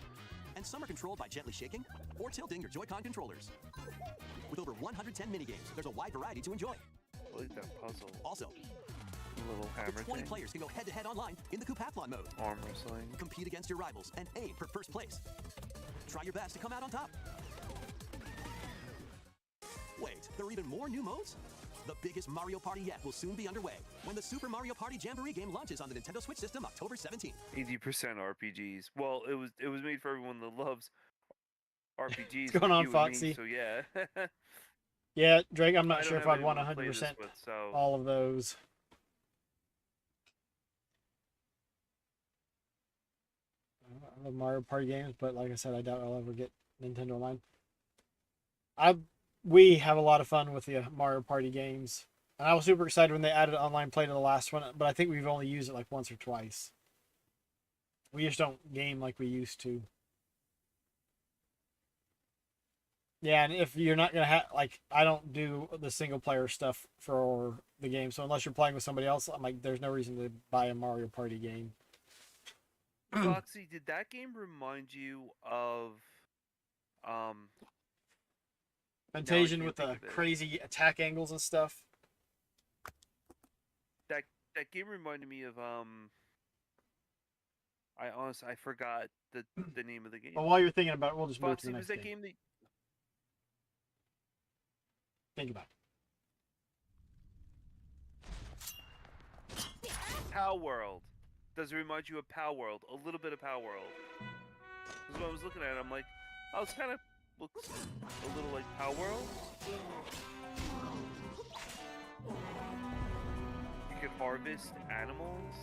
And some are controlled by gently shaking or tilting your Joy-Con controllers. With over 110 minigames, there's a wide variety to enjoy. I like that puzzle. Also, Little up to hammer 20 thing. players can go head-to-head online in the Coupathlon mode. Arm wrestling. Compete against your rivals and aim for first place. Try your best to come out on top. Wait, there are even more new modes? The biggest Mario Party yet will soon be underway when the Super Mario Party Jamboree game launches on the Nintendo Switch system October 17th. 80% RPGs. Well, it was made for everyone that loves RPGs. What's going on, you and me, Foxy? so yeah. Yeah, Drake, I'm I not don't sure if have I'd want anyone to play this 100% with, so all of those. I love Mario Party games, but like I said, I doubt I'll ever get Nintendo Online. We have a lot of fun with the Mario Party games. And I was super excited when they added online play to the last one, but I think we've only used it like once or twice. We just don't game like we used to. Yeah, and if you're not going to have, like, I don't do the single player stuff for the game, so unless you're playing with somebody else, I'm like, there's no reason to buy a Mario Party game. Foxy, did that game remind you of Fantasia can't with think the of it. crazy attack angles and stuff. that game reminded me of I forgot the name of the game. But while you're thinking about it, we'll just move to Foxy, the was next that game. game that Think about it. Pow World? Does it remind you of Pow World? A little bit of Pow World. Because when I was looking at it, I'm like, oh, it's kind of looks a little like Pow World. You can harvest animals.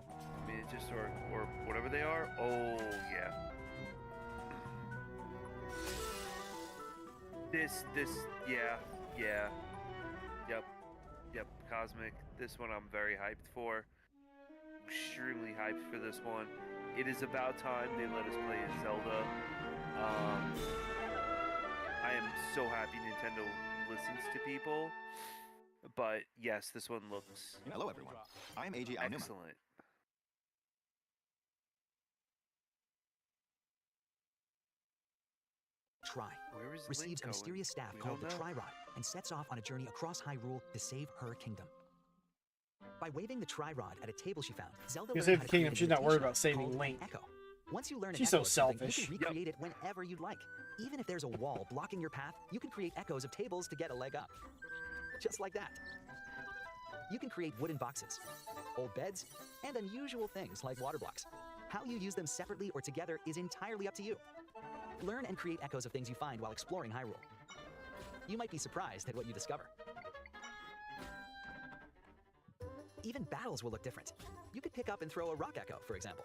I mean, it just or whatever they are. Oh yeah. This yeah. Yep. Cosmic. This one I'm very hyped for. Extremely hyped for this one. It is about time they let us play as Zelda. I am so happy Nintendo listens to people. But yes, this one looks Hello everyone, I'm AJ Aonuma. excellent. Try Where is Link receives a going? mysterious staff We called don't the know. Tri-Rod and sets off on a journey across Hyrule to save her kingdom. By waving the Tri-Rod at a table she found, Zelda You learned save how the to kingdom, create she's an not worried imitation about saving called an Link. Echo. Once you learn an She's echo so of something, selfish. you can recreate it whenever you'd like. Even if there's a wall blocking your path, you can create echoes of tables to get a leg up. Just like that. You can create wooden boxes, old beds, and unusual things like water blocks. How you use them separately or together is entirely up to you. Learn and create echoes of things you find while exploring Hyrule. You might be surprised at what you discover. Even battles will look different. You could pick up and throw a rock echo, for example.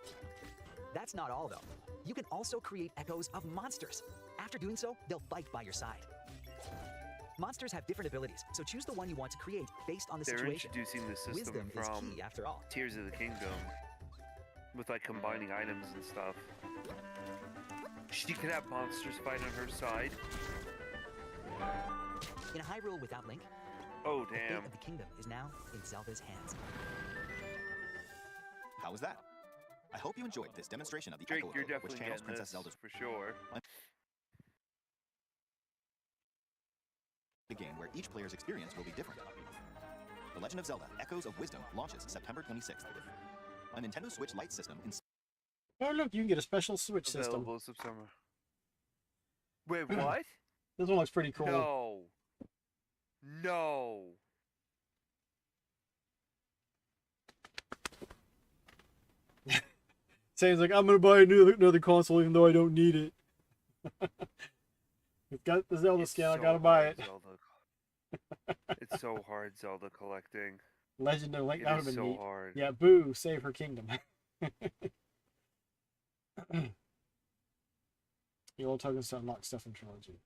That's not all, though. You can also create echoes of monsters. After doing so, they'll fight by your side. Monsters have different abilities, so choose the one you want to create based on the They're situation. introducing the system Wisdom is from key, after all. Tears of the Kingdom with like combining items and stuff. She could have monsters fight on her side. In Hyrule without Link, Oh the fate damn. of the kingdom is now in Zelda's hands. How was that? I hope you enjoyed this demonstration of the Drake, Echo you're Ode, which definitely channels getting Princess this Zelda's for sure. a game where each player's experience will be different. The Legend of Zelda: Echoes of Wisdom launches September 26th. A Nintendo Switch Lite system in Oh, look, you can get a special Switch system. Available September. Wait, what? This one looks pretty cool. No. No. Saying like, I'm gonna buy another console even though I don't need it. It's got the Zelda skin. I so gotta buy hard, it. It's so hard, Zelda collecting. Legend of Link. It That would is have been so neat. hard. Yeah, Boo, save her kingdom. The old tokens to unlock stuff in Trilogy.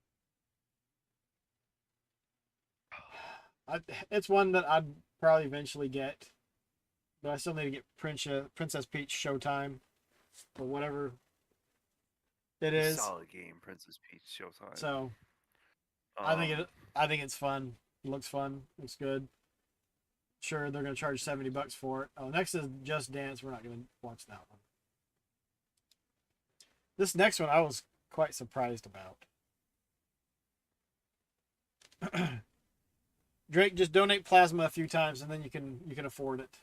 It's one that I'd probably eventually get, but I still need to get Princess Peach Showtime, or whatever it is. Solid game, Princess Peach Showtime. So, I think it's fun. It looks fun. Looks good. Sure, they're gonna charge $70 for it. Oh, next is Just Dance. We're not gonna watch that one. This next one I was quite surprised about. Drake, just donate plasma a few times and then you can afford it.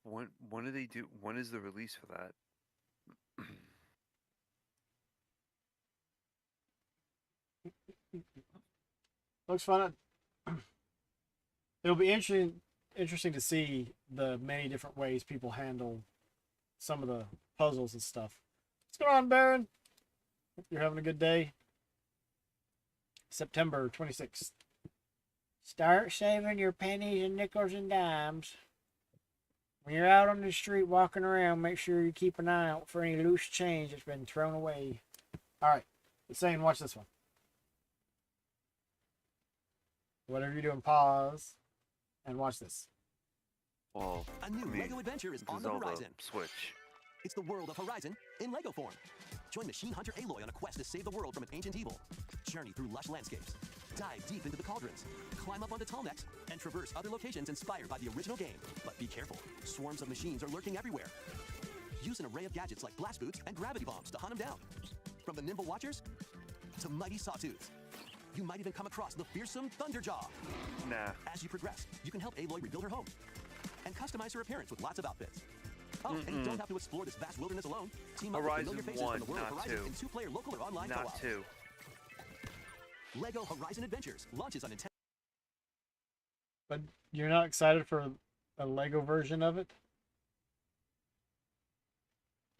When do they do? When is the release for that? Looks fun. It'll be interesting to see the many different ways people handle some of the puzzles and stuff. What's going on, Baron? Hope you're having a good day. September 26th. Start saving your pennies and nickels and dimes. When you're out on the street walking around, make sure you keep an eye out for any loose change that's been thrown away. Alright, it's saying watch this one. Whatever you're doing, pause and watch this. Well, a new Lego adventure is on the horizon. Switch. It's the world of Horizon in Lego form. Join machine hunter Aloy on a quest to save the world from an ancient evil. Journey through lush landscapes. Dive deep into the cauldrons. Climb up onto tall necks and traverse other locations inspired by the original game. But be careful. Swarms of machines are lurking everywhere. Use an array of gadgets like blast boots and gravity bombs to hunt them down. From the nimble watchers to mighty sawtooths. You might even come across the fearsome Thunderjaw. Nah. As you progress, you can help Aloy rebuild her home and customize her appearance with lots of outfits. Oh, and you don't have to explore this vast wilderness alone. Team up with familiar faces from the world of Horizon in two-player local or online co-op. Not 2. Lego Horizon Adventures launches on Nintendo. But you're not excited for a Lego version of it?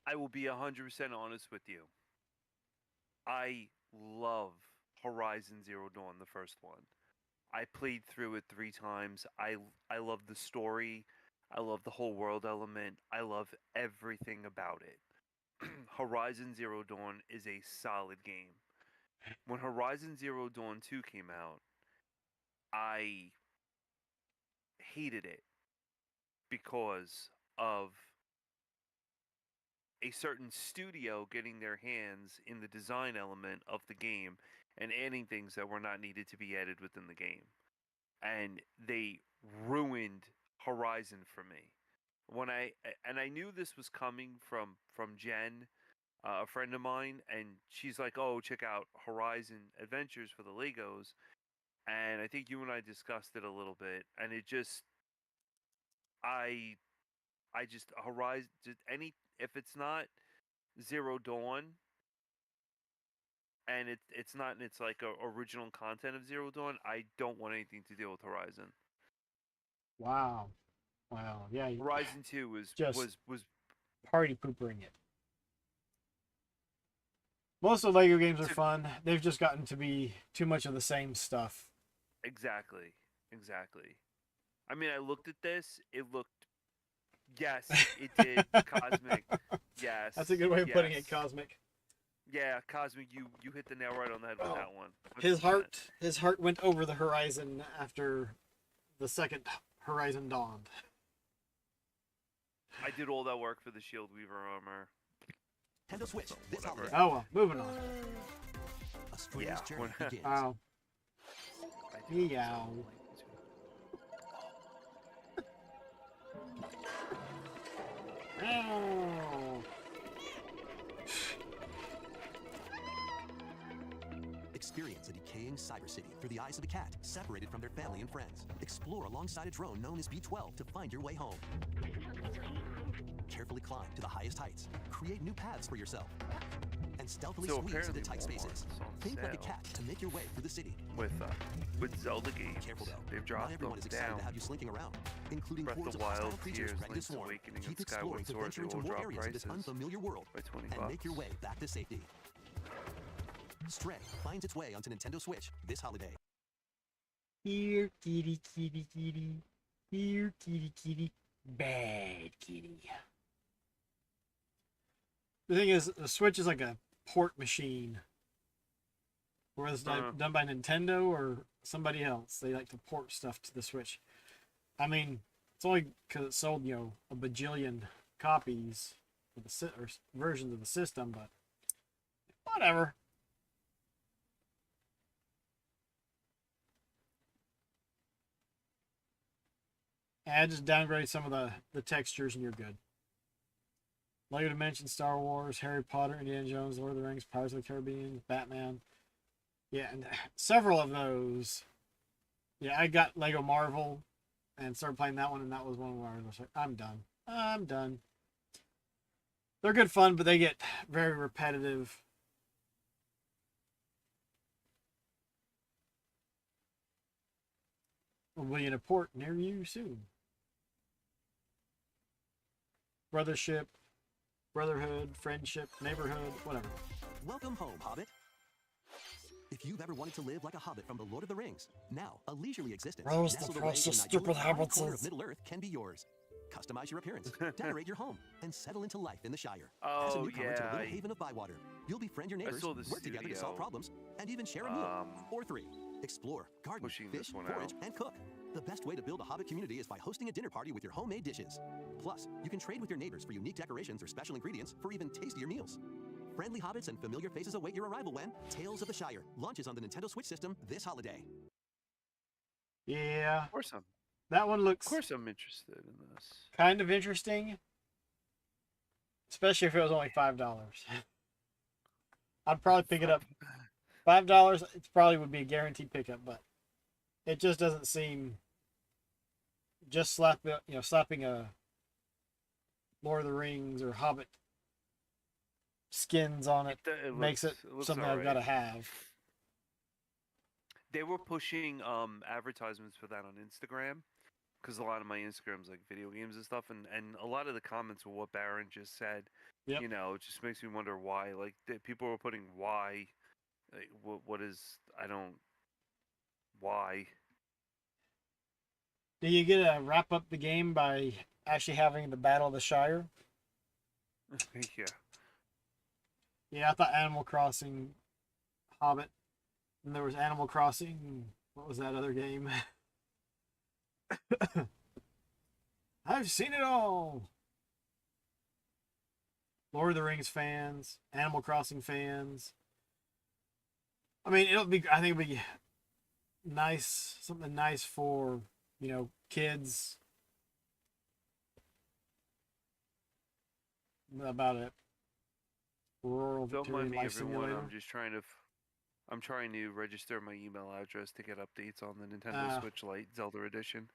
I will be 100% honest with you. I love Horizon Zero Dawn, the first one. I played through it 3 times. I love the story. I love the whole world element. I love everything about it. Horizon Zero Dawn is a solid game. When Horizon Zero Dawn 2 came out, I hated it because of a certain studio getting their hands in the design element of the game and adding things that were not needed to be added within the game. And they ruined Horizon for me. I knew this was coming from Jen, a friend of mine, and she's like, "Oh, check out Horizon Adventures for the Legos." And I think you and I discussed it a little bit, and it just Horizon, if it's not Zero Dawn and it's not in its like original content of Zero Dawn, I don't want anything to deal with Horizon. Wow. Yeah. Horizon 2 was party poopering it. Most of the Lego games are fun. They've just gotten to be too much of the same stuff. Exactly. I mean, I looked at this. It looked. Yes, it did. Cosmic. Yes. That's a good way of putting it, Cosmic. Yeah, Cosmic. You hit the nail right on the head with that one. 100%. His heart went over the horizon after the second Horizon dawned. I did all that work for the Shield Weaver armor. Nintendo Switch. This holiday. Oh well, moving on. A strange journey begins. Oh. Meow. Experience a decaying cyber city through the eyes of a cat separated from their family and friends. Explore alongside a drone known as B-12 to find your way home. Carefully climb to the highest heights. Create new paths for yourself. And and stealthily So squeeze apparently into tight spaces. Walmart's on Think like a sale. cat to make your way through the city. With Zelda games. Careful though, They've not dropped everyone them is excited down. to have you slinking around, including Breath hordes of of the hostile Wild, creatures Tears, ready to Link's swarm. Awakening, Keep and exploring Skyward to Sword, venture they into will more drop areas of this prices unfamiliar world by 20 and make your bucks. way back to safety. Stray finds its way onto Nintendo Switch this holiday. Here, kitty, kitty, kitty. Here, kitty, kitty. Bad kitty. The thing is, the Switch is like a port machine. Whether it's done by Nintendo or somebody else, they like to port stuff to the Switch. I mean, it's only because it sold, you know, a bajillion copies of the or versions of the system, but whatever. And just downgrade some of the textures and you're good. Lego Dimensions, Star Wars, Harry Potter, Indiana Jones, Lord of the Rings, Pirates of the Caribbean, Batman. Yeah, and several of those. Yeah, I got Lego Marvel and started playing that one, and that was one where I was like, I'm done. I'm done. They're good fun, but they get very repetitive. Will be in a port near you soon. Brothership, brotherhood, friendship, neighborhood, whatever. Welcome home, Hobbit. If you've ever wanted to live like a hobbit from the Lord of the Rings, now a leisurely existence Where's the nestled away precious in an stupid idyllic corner of hobbitses? Middle-earth can be yours. Customize your appearance, decorate your home, and settle into life in the Shire. As a Oh, newcomer to the yeah, little haven of Bywater, you'll befriend your neighbors, saw the work together to solve studio, problems, and even share a meal or three. Explore, garden, pushing fish, this one forage, out. and cook. The best way to build a hobbit community is by hosting a dinner party with your homemade dishes. Plus, you can trade with your neighbors for unique decorations or special ingredients for even tastier meals. Friendly hobbits and familiar faces await your arrival when Tales of the Shire launches on the Nintendo Switch system this holiday. Yeah. Of course That one looks I'm interested in this. kind of interesting. Especially if it was only $5. I'd probably pick it up. $5, it probably would be a guaranteed pickup, but it just doesn't seem just slapping a Lord of the Rings or Hobbit skins on it, makes it something I've got to have. They were pushing advertisements for that on Instagram because a lot of my Instagram's like video games and stuff, and a lot of the comments were what Baron just said. Yep. You know, it just makes me wonder why. Like people were putting why. Like, what is why? Do you get to wrap up the game by actually having the Battle of the Shire? Yeah. Yeah, I thought Animal Crossing, Hobbit, and there was Animal Crossing. What was that other game? I've seen it all. Lord of the Rings fans, Animal Crossing fans. I mean, I think it'll be nice, something nice for, you know, kids. About it. Rural Don't Victorian mind me, Life everyone. Simulator. I'm trying to register my email address to get updates on the Nintendo Switch Lite Zelda Edition.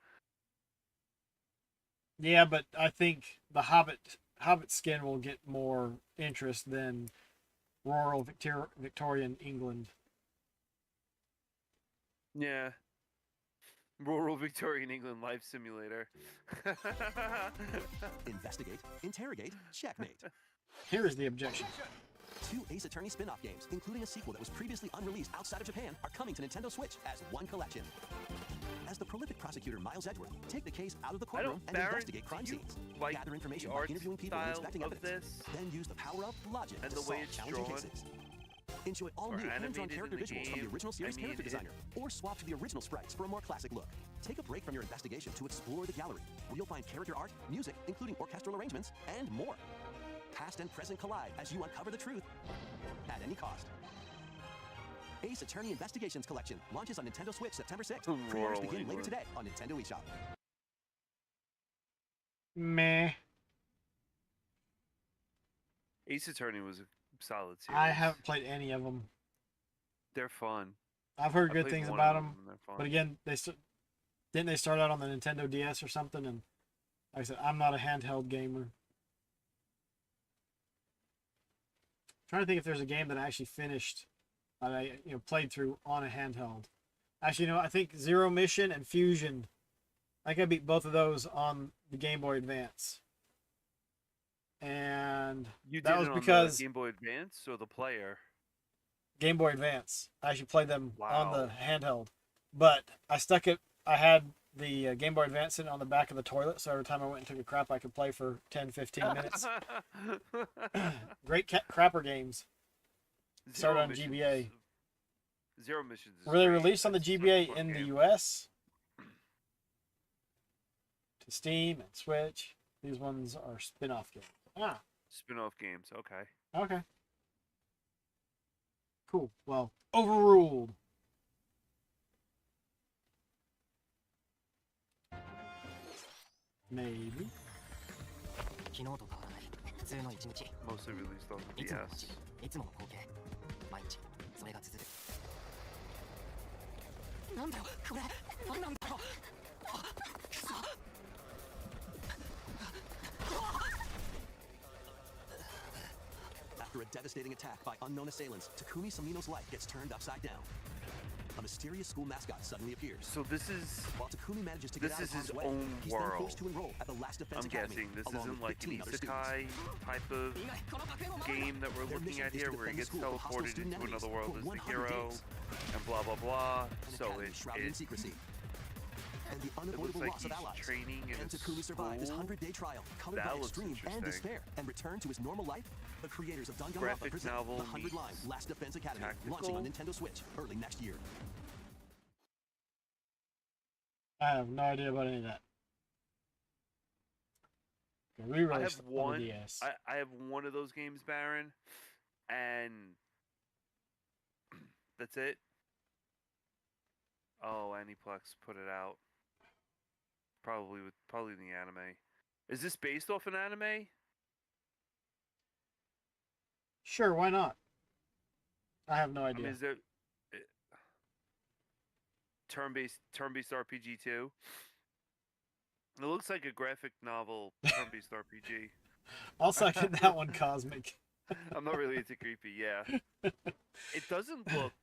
Yeah, but I think the Hobbit skin will get more interest than rural Victorian England. Yeah. Rural Victorian England Life Simulator. Investigate, interrogate, checkmate. Here is the objection. 2 Ace Attorney spin-off games, including a sequel that was previously unreleased outside of Japan, are coming to Nintendo Switch as one collection. As the prolific prosecutor Miles Edgeworth, take the case out of the courtroom and investigate crime scenes. Like gather information the by art interviewing people and style inspecting of evidence. Then use the power of logic and to the way solve it's challenging drawn, cases. Enjoy all new hands-on character visuals from the original series character designer, or swap to the original sprites for a more classic look. Take a break from your investigation to explore the gallery, where you'll find character art, music, including orchestral arrangements, and more. Past and present collide as you uncover the truth at any cost. Ace Attorney Investigations Collection launches on Nintendo Switch September 6th. Pre-orders begin later today on Nintendo eShop. Meh. Ace Attorney was a solid series. I haven't played any of them. They're fun. I've heard I good played things one about of them, and they're fun. but again, didn't they start out on the Nintendo DS or something? And like I said, I'm not a handheld gamer. trying to think if there's a game that I actually finished, that I played through on a handheld. Actually, I think Zero Mission and Fusion. I think I beat both of those on the Game Boy Advance. And that was because Game Boy Advance or the player. Game Boy Advance. I actually played them on the Wow. handheld, but I stuck it. I had the Game Boy Advance in on the back of the toilet, so every time I went and took a crap, I could play for 10, 15 minutes. Great crapper games. Started on GBA. Zero Missions. Were they released on the GBA in the US? To Steam and Switch. These ones are spin-off games. Ah. Spin-off games. Okay. Okay. Cool. Well, overruled. Maybe. Mostly released on the DS. After a devastating attack by unknown assailants, Takumi Samino's life gets turned upside down. A mysterious school mascot suddenly appears. So this is While Takumi manages to get out of his harm's way, own he's then world. forced to enroll at the Last Defense I'm Academy, guessing this along isn't with like an 15 other isekai type of game that we're Their looking mission at is here, to where he defend gets the school from hostile teleported student into enemies another world for as the 100 hero, days. and blah blah blah. An So academy shrouded in secrecy. And the it looks unavoidable like loss of he's allies. training in Can a Takumi survive his school? 100-day trial, colored That by looks extreme and interesting. despair, and return to his normal life? The creators of Danganronpa Graphic present novel The 100 Line meets Last Defense Academy, launching on Nintendo Switch early next year. I have no idea about any of that. I have Re-released on the one. DS. I have one of those games, Baron, and that's it. Oh, Aniplex put it out. Probably the anime. Is this based off an anime? Sure, why not? I have no I idea. mean, is there turn-based RPG too? It looks like a graphic novel turn-based RPG. I'll second that one, Cosmic. I'm not really into creepy, yeah. It doesn't look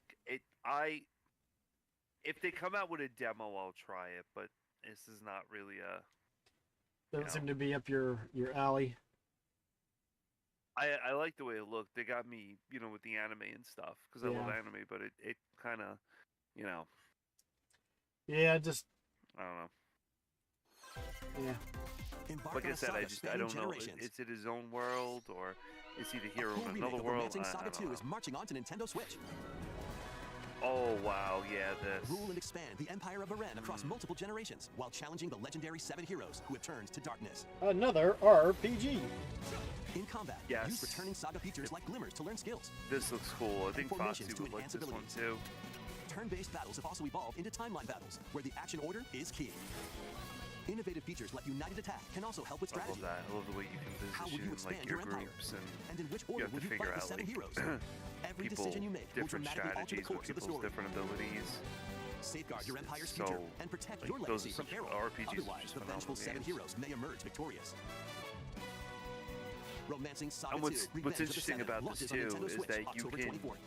if they come out with a demo, I'll try it, but this is not really a Doesn't seem to be up your alley. I like the way it looked. They got me, with the anime and stuff, because I love Yeah. anime, but it kind of, Yeah, just I don't know. yeah. Like I said, I don't know. Is it his own world, or is he the hero Full in remake another of world? Romancing I Saga don't 2 know. is marching on to Nintendo Switch. Oh wow, yeah, this. Rule and expand the Empire of Aren across multiple generations, while challenging the legendary 7 heroes who have turned to darkness. Another RPG. In combat, Yes. use returning Saga features like glimmers to learn skills. This looks cool. I think Formations Foxy to would like enhance this one abilities. too. Turn-based battles have also evolved into timeline battles, where the action order is key. Innovative features like United Attack can also help with I love strategy. that. I love the way you can How will you position expand like your your empire? groups And in which you order have will to you figure fight the out 7 like heroes? Every people decision you make will different dramatically alter the strategies with course of the people's story. different abilities. Safeguard your empire's So, future and protect like, your those legacy are from such peril. RPGs are Otherwise, just the vengeful phenomenal 7 games. heroes may emerge victorious. Romancing Saga And 2, what's Revenge of the interesting 7 about this launches on too Nintendo is Switch that you October can 24th.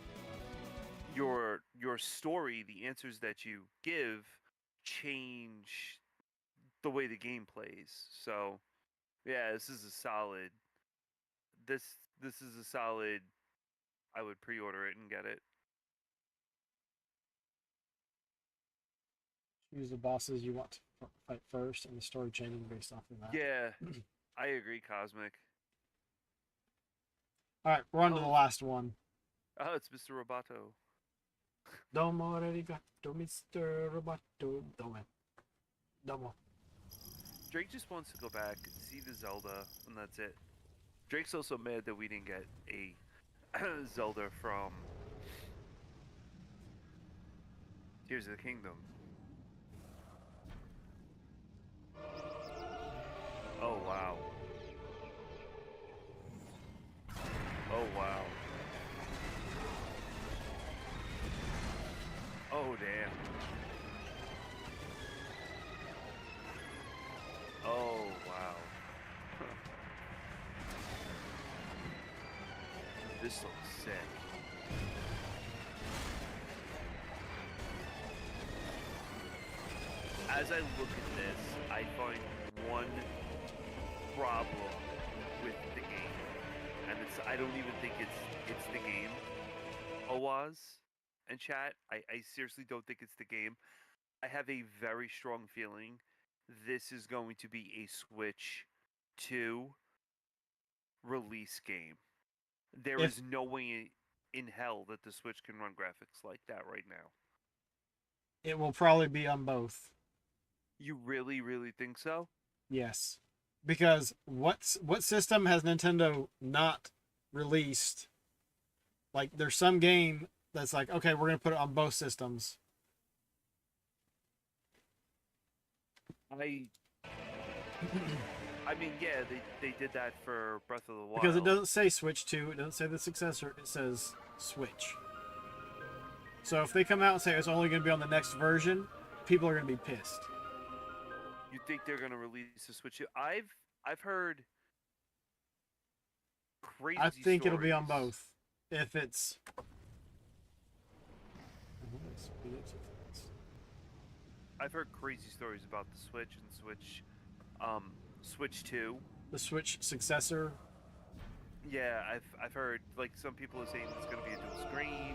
your story, the answers that you give, change the way the game plays. So, yeah, this is a solid. This is a solid. I would pre-order it and get it. Choose the bosses you want to fight first, and the story changing based off of that. Yeah, I agree, Cosmic. All right, we're on to the last one. Oh, it's Mr. Roboto. Domo arigato, Mr. Roboto. Domo. Drake just wants to go back, see the Zelda, and that's it. Drake's also mad that we didn't get a Zelda from Tears of the Kingdom. Oh wow. Oh wow. Oh damn. Oh wow. This This looks sick. As I look at this, I find one problem with the game, and I don't even think it's the game. Oaz and chat, I seriously don't think it's the game. I have a very strong feeling this is going to be a Switch 2 release game. There is no way in hell that the Switch can run graphics like that right now. It will probably be on both. You really, really think so? Yes. Because what system has Nintendo not released? Like, there's some game that's like, okay, we're going to put it on both systems. I mean, yeah, they did that for Breath of the Wild. Because it doesn't say Switch 2, it doesn't say the successor, it says Switch. So if they come out and say it's only going to be on the next version, people are going to be pissed. You think they're going to release the Switch 2? I've heard crazy I think stories. it'll be on both. If it's... I've heard crazy stories about the Switch and Switch 2. The Switch successor. Yeah, I've heard, like, some people are saying it's going to be a dual screen,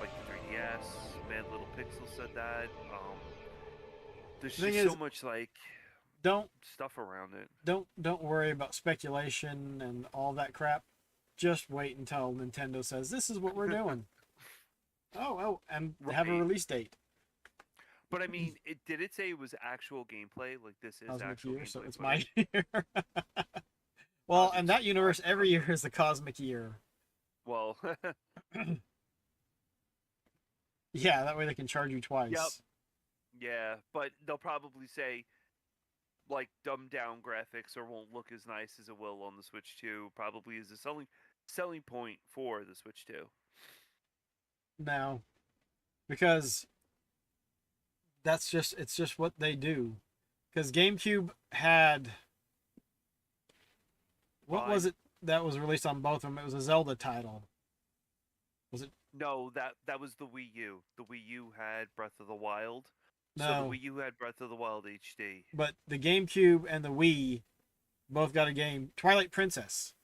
like the 3DS. Mad Little Pixel said that. There's just so much, like, stuff around it. Don't worry about speculation and all that crap. Just wait until Nintendo says, this is what we're doing. and have a release date. But I mean, did it say it was actual gameplay? Like, this is Cosmic actual year, gameplay so it's footage? my year. Well, in that universe, every year is the cosmic year. Well, yeah, that way they can charge you twice. Yep. Yeah, but they'll probably say, like, dumbed down graphics or won't look as nice as it will on the Switch 2. Probably is a selling point for the Switch 2. No, because it's just what they do. Because GameCube had, what was it that was released on both of them? It was a Zelda title. Was it? No, that was the Wii U. The Wii U had Breath of the Wild. No. So the Wii U had Breath of the Wild HD. But the GameCube and the Wii both got a game, Twilight Princess.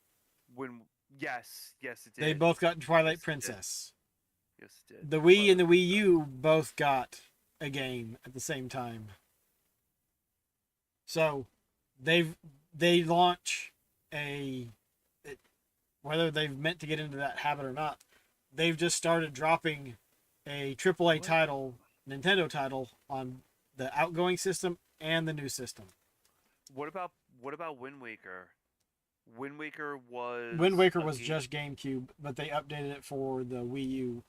Yes, it did. They both got Twilight Princess. Yes, it did. The Wii and the Wii U both got a game at the same time. So they launch whether they've meant to get into that habit or not, they've just started dropping a AAA title, Nintendo title, on the outgoing system and the new system. What about Wind Waker? Wind Waker was just GameCube, but they updated it for the Wii U.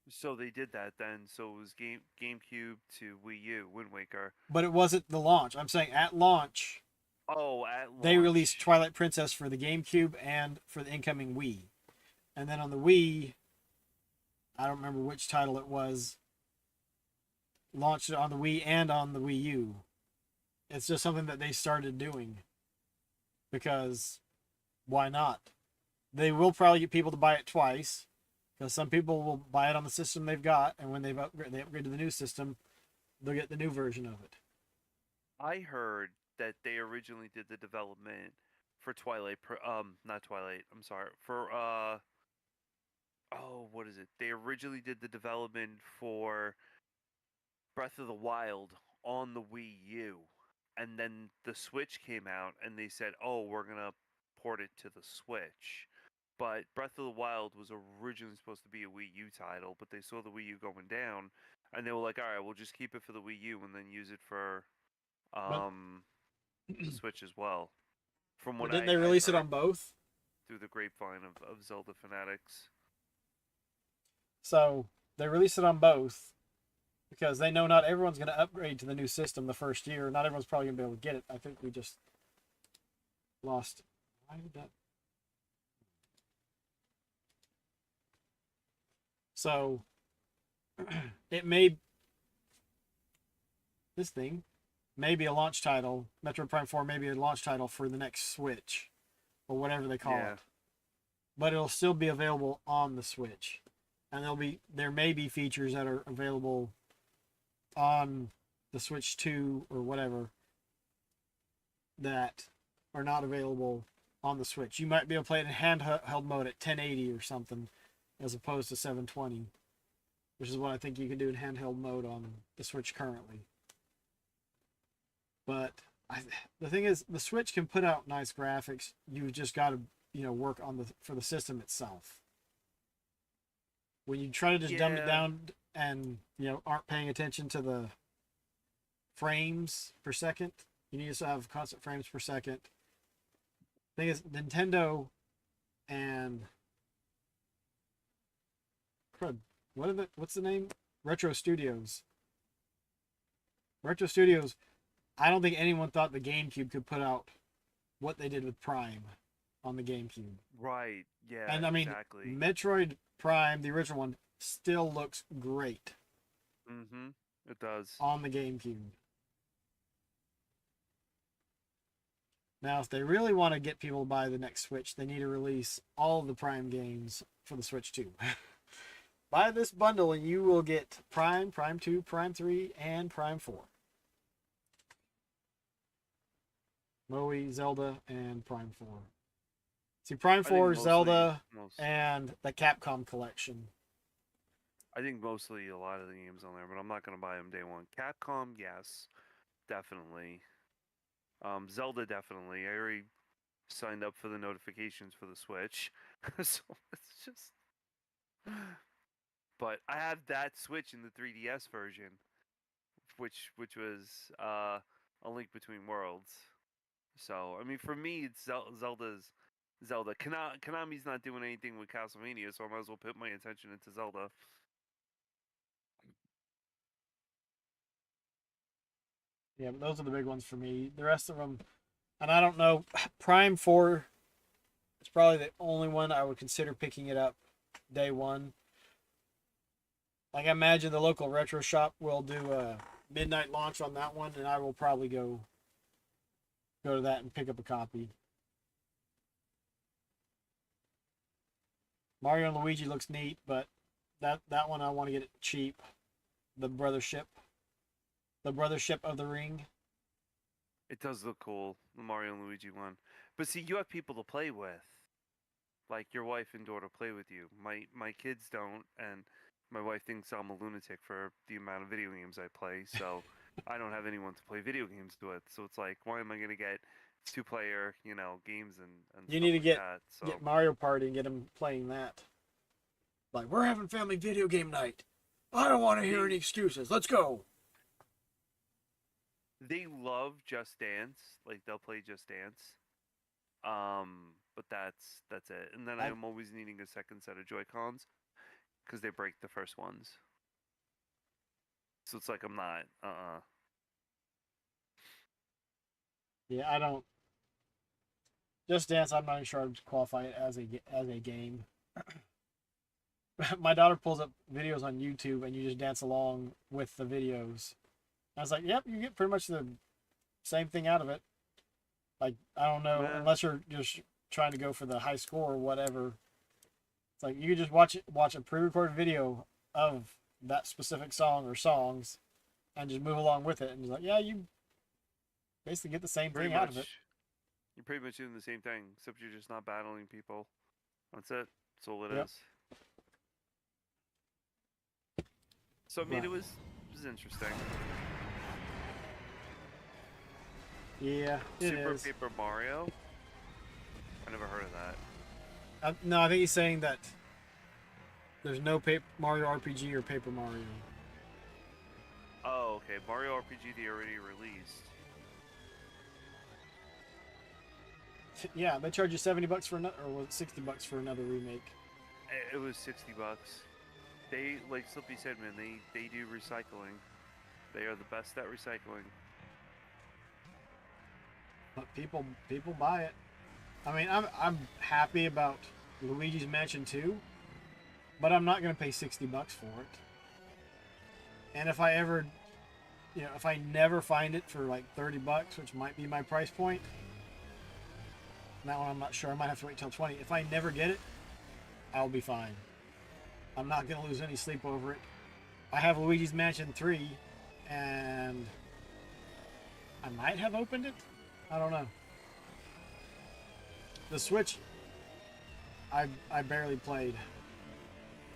So they did that then. So it was GameCube to Wii U, Wind Waker. But it wasn't the launch. I'm saying at launch. Oh, at launch. They released Twilight Princess for the GameCube and for the incoming Wii. And then on the Wii, I don't remember which title it was, launched it on the Wii and on the Wii U. It's just something that they started doing. Because why not? They will probably get people to buy it twice. Because some people will buy it on the system they've got, and when they upgrade to the new system, they'll get the new version of it. I heard that they originally did the development for not Twilight, I'm sorry, for, what is it? They originally did the development for Breath of the Wild on the Wii U, and then the Switch came out, and they said, we're going to port it to the Switch. But Breath of the Wild was originally supposed to be a Wii U title, but they saw the Wii U going down, and they were like, all right, we'll just keep it for the Wii U and then use it for the Switch as well. From what didn't they release it on both? Through the grapevine of Zelda fanatics. So they released it on both because they know not everyone's going to upgrade to the new system the first year. Not everyone's probably going to be able to get it. I think we just lost. Why did that? So it may, this thing may be a launch title. Metroid Prime 4 may be a launch title for the next Switch or whatever they call it. but it'll still be available on the Switch. And there may be features that are available on the Switch 2 or whatever that are not available on the Switch. You might be able to play it in handheld mode at 1080 or something, as opposed to 720, which is what I think you can do in handheld mode on the Switch currently. But the thing is, the Switch can put out nice graphics. You've just got to, work on for the system itself. When you try to just dumb it down and aren't paying attention to the frames per second, you need to have constant frames per second. Thing is, Nintendo and what's the name? Retro Studios. Retro Studios. I don't think anyone thought the GameCube could put out what they did with Prime on the GameCube. Right. Yeah. And I mean, exactly. Metroid Prime, the original one, still looks great. Mm-hmm. It does. On the GameCube. Now, if they really want to get people to buy the next Switch, they need to release all of the Prime games for the Switch 2. Buy this bundle and you will get Prime, Prime 2, Prime 3, and Prime 4. Moe, Zelda, and Prime 4. See, Prime 4, Zelda, and the Capcom collection. I think mostly a lot of the games on there, but I'm not going to buy them day one. Capcom, yes, definitely. Zelda, definitely. I already signed up for the notifications for the Switch, so it's just. But I have that Switch in the 3DS version, which was A Link Between Worlds. So I mean, for me, it's Zelda's Zelda. Konami's not doing anything with Castlevania, so I might as well put my attention into Zelda. Yeah, but those are the big ones for me. The rest of them, and I don't know, Prime 4 is probably the only one I would consider picking it up day one. Like, I imagine the local retro shop will do a midnight launch on that one, and I will probably go to that and pick up a copy. Mario and Luigi looks neat, but that one I want to get it cheap. The Brothership of the Ring. It does look cool, the Mario and Luigi one. But see, you have people to play with. Like your wife and daughter play with you. My kids don't, and my wife thinks I'm a lunatic for the amount of video games I play, so I don't have anyone to play video games with. So it's like, why am I going to get two-player, games and you need to get that, get Mario Party and get them playing that. Like, we're having family video game night. I don't want to hear any excuses. Let's go. They love Just Dance. Like, they'll play Just Dance. But that's it. And then I'm always needing a second set of Joy-Cons because they break the first ones. So it's like I'm not. Yeah, I don't. Just Dance, I'm not even sure I'd qualify it as a game. My daughter pulls up videos on YouTube and you just dance along with the videos. I was like, yep, you get pretty much the same thing out of it. Like, I don't know, unless you're just trying to go for the high score or whatever. It's like you could just watch a pre-recorded video of that specific song or songs and just move along with it. And it's like, yeah, you basically get the same thing out of it. You're pretty much doing the same thing, except you're just not battling people. That's it. That's all it is. So I mean, it was interesting. Yeah, Super Paper Mario? I never heard of that. No, I think he's saying that there's no Mario RPG or Paper Mario. Oh, okay. Mario RPG they already released. Yeah, they charge you $70 for another, or was it $60 for another remake? It was $60. They, like Slippy said, man, they do recycling. They are the best at recycling. But people buy it. I mean, I'm happy about Luigi's Mansion 2, but I'm not gonna pay $60 for it. And if I ever, if I never find it for like $30, which might be my price point, that one I'm not sure. I might have to wait till 20. If I never get it, I'll be fine. I'm not gonna lose any sleep over it. I have Luigi's Mansion 3, and I might have opened it. I don't know. The Switch, I barely played.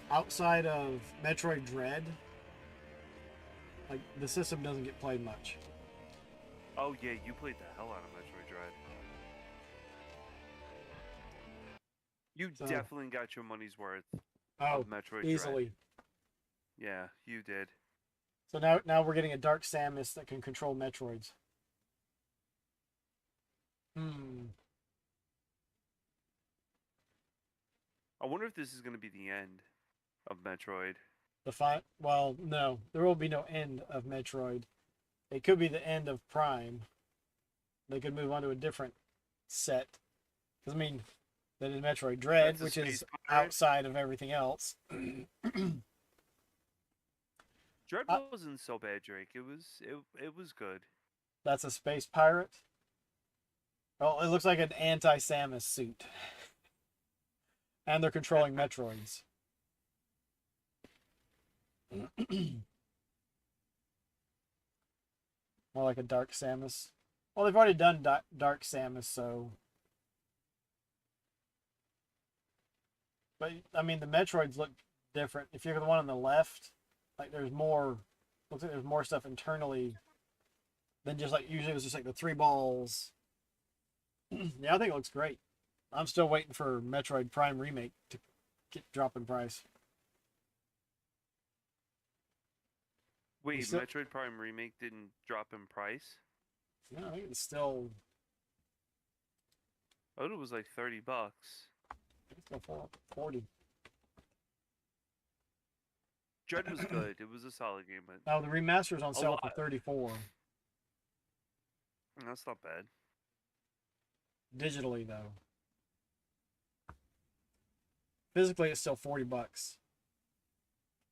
Outside of Metroid Dread, like, the system doesn't get played much. Oh yeah, you played the hell out of Metroid Dread. You definitely got your money's worth of Metroid easily. Dread. Yeah, you did. So now we're getting a Dark Samus that can control Metroids. I wonder if this is going to be the end of Metroid. Well, no, there will be no end of Metroid. It could be the end of Prime. They could move on to a different set. Because, I mean, that is Metroid Dread, which is outside of everything else. Dread wasn't so bad, Drake. It was good. That's a space pirate. Well, it looks like an anti-Samus suit. And they're controlling Metroids. More like a Dark Samus. Well, they've already done Dark Samus, so... But, I mean, the Metroids look different. If you're the one on the left, like, there's more... Looks like there's more stuff internally than just, like, usually it was just, like, the 3 balls. Yeah, I think it looks great. I'm still waiting for Metroid Prime Remake to drop in price. Wait, Metroid Prime Remake didn't drop in price? No, I think it's still... I thought it was like $30. It's still 40. Dread was good. It was a solid game, but... Oh, the remaster's on sale for $34. That's not bad. Digitally, though. Physically, it's still $40.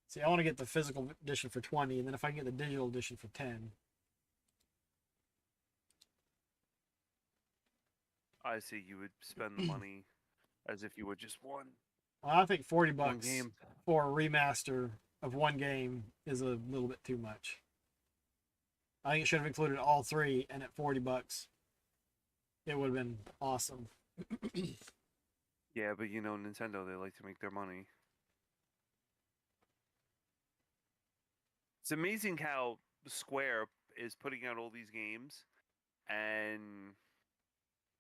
See, I want to get the physical edition for 20, and then if I can get the digital edition for 10. I see. You would spend the money as if you were just one. Well, I think $40 game for a remaster of one game is a little bit too much. I think it should have included all 3, and at $40, it would have been awesome. Yeah, but you know, Nintendo, they like to make their money. It's amazing how Square is putting out all these games, and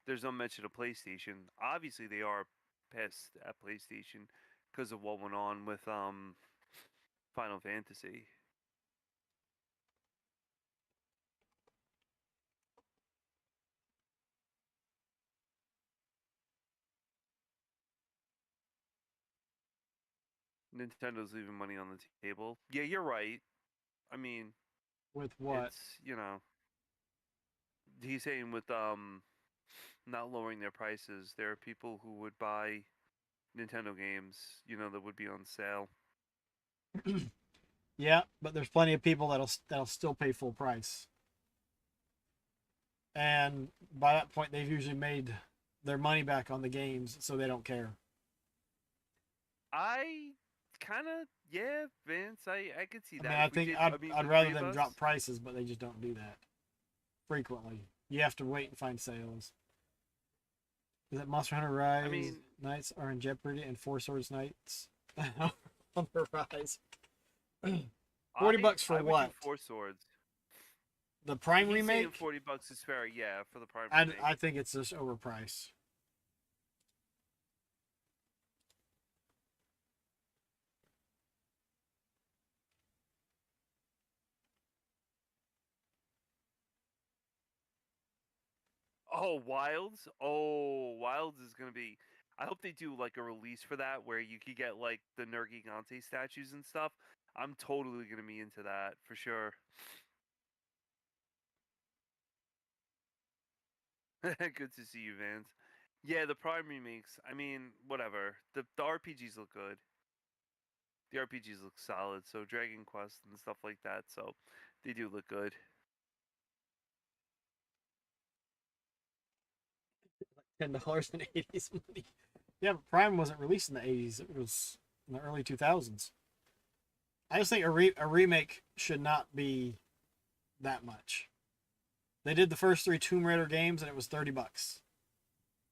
there's no mention of PlayStation. Obviously, they are pissed at PlayStation because of what went on with Final Fantasy. Nintendo's leaving money on the table. Yeah, you're right. I mean, with what? It's, you know, he's saying with not lowering their prices, there are people who would buy Nintendo games, you know, that would be on sale. Yeah, but there's plenty of people that'll still pay full price. And by that point, they've usually made their money back on the games, so they don't care. I kind of, yeah, Vince, I could see that. I think I'd rather them drop prices, but they just don't do that frequently. You have to wait and find sales. Is that Monster Hunter Rise Knights are in jeopardy and Four Swords Knights on the rise? $40 for what? Four Swords. The Prime remake? $40 is fair, yeah, for the Prime remake. I think it's just overpriced. Oh, Wilds? Oh, Wilds is going to be... I hope they do, like, a release for that where you could get, like, the Nergigante statues and stuff. I'm totally going to be into that, for sure. Good to see you, Vance. Yeah, the Prime remakes, I mean, whatever. The RPGs look good. The RPGs look solid, so Dragon Quest and stuff like that, so they do look good. $10 in 80s money. Yeah, but Prime wasn't released in the 80s. It was in the early 2000s. I just think a remake should not be that much. They did the first 3 Tomb Raider games and it was $30.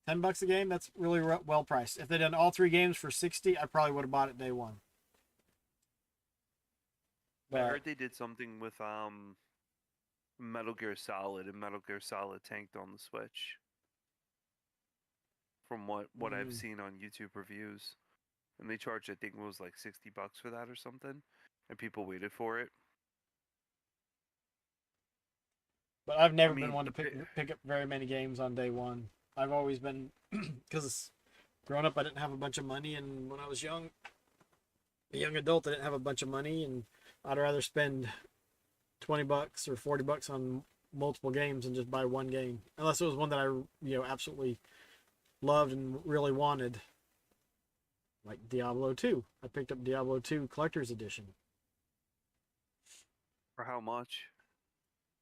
$10 a game, that's really well priced. If they'd done all 3 games for 60, I probably would have bought it day one. But I heard they did something with Metal Gear Solid, and Metal Gear Solid tanked on the Switch. From what I've seen on YouTube reviews, and they charged, I think it was like $60 for that or something, and people waited for it. But I've never been one to pick up very many games on day one. I've always been, because growing up I didn't have a bunch of money, and when I was a young adult I didn't have a bunch of money, and I'd rather spend $20 or $40 on multiple games and just buy one game, unless it was one that I absolutely loved and really wanted, like Diablo 2. I picked up Diablo 2 Collector's Edition. For how much?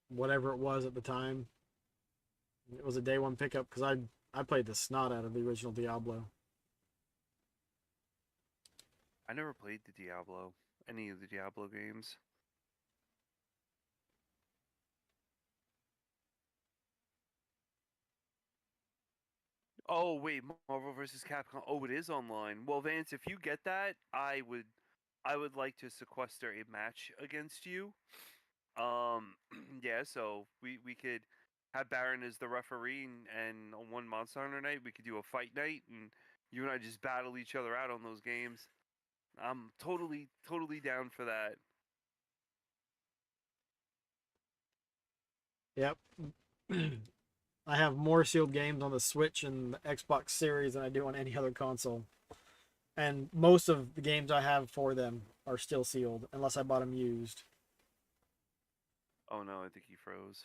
Whatever it was at the time. It was a day one pickup because I played the snot out of the original Diablo. I never played the Diablo, any of the Diablo games. Oh wait, Marvel vs. Capcom. Oh, it is online. Well, Vance, if you get that, I would like to sequester a match against you. Yeah, so we could have Baron as the referee, and on one Monster Hunter night we could do a fight night, and you and I just battle each other out on those games. I'm totally down for that. Yep. I have more sealed games on the Switch and the Xbox Series than I do on any other console. And most of the games I have for them are still sealed, unless I bought them used. Oh no, I think he froze.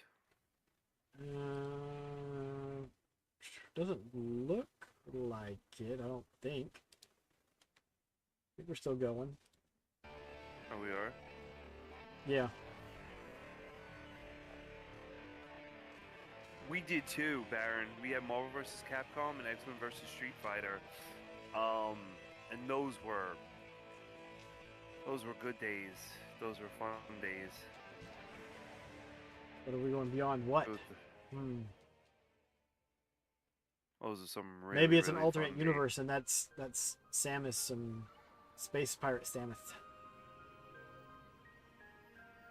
Doesn't look like it, I don't think. I think we're still going. Oh, we are? Yeah. We did too, Baron. We had Marvel vs. Capcom and X-Men vs. Street Fighter. And those were good days. Those were fun days. What are we going beyond? What? Those are some really, maybe it's really an alternate fun universe, and that's Samus and Space Pirate Samus.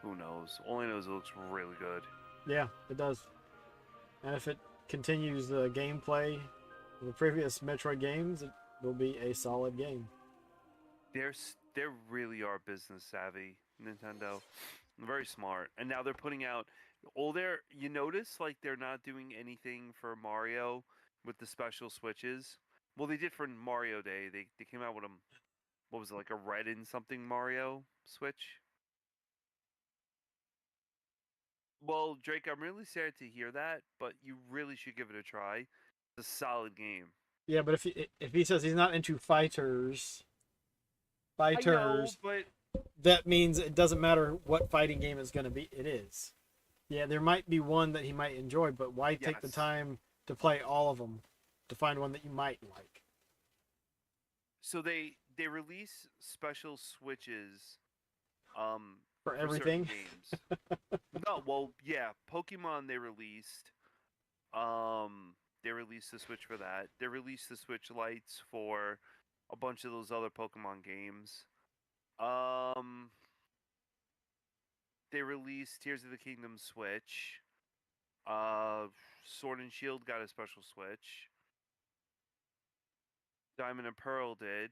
Who knows? All I know is it looks really good. Yeah, it does. And if it continues the gameplay of the previous Metroid games, it will be a solid game. They really are business savvy, Nintendo. Very smart. And now they're putting out you notice like they're not doing anything for Mario with the special Switches. Well, they did for Mario Day. They came out with what was it, like a red and something Mario Switch? Well, Drake, I'm really sad to hear that, but you really should give it a try. It's a solid game. Yeah, but if he says he's not into fighters, I know, but that means it doesn't matter what fighting game it's going to be. It is. Yeah, there might be one that he might enjoy, but why take the time to play all of them to find one that you might like? So they release special Switches for everything. Games. No, well, yeah, Pokemon they released. They released the Switch for that. They released the Switch Lights for a bunch of those other Pokemon games. They released Tears of the Kingdom Switch. Sword and Shield got a special Switch. Diamond and Pearl did.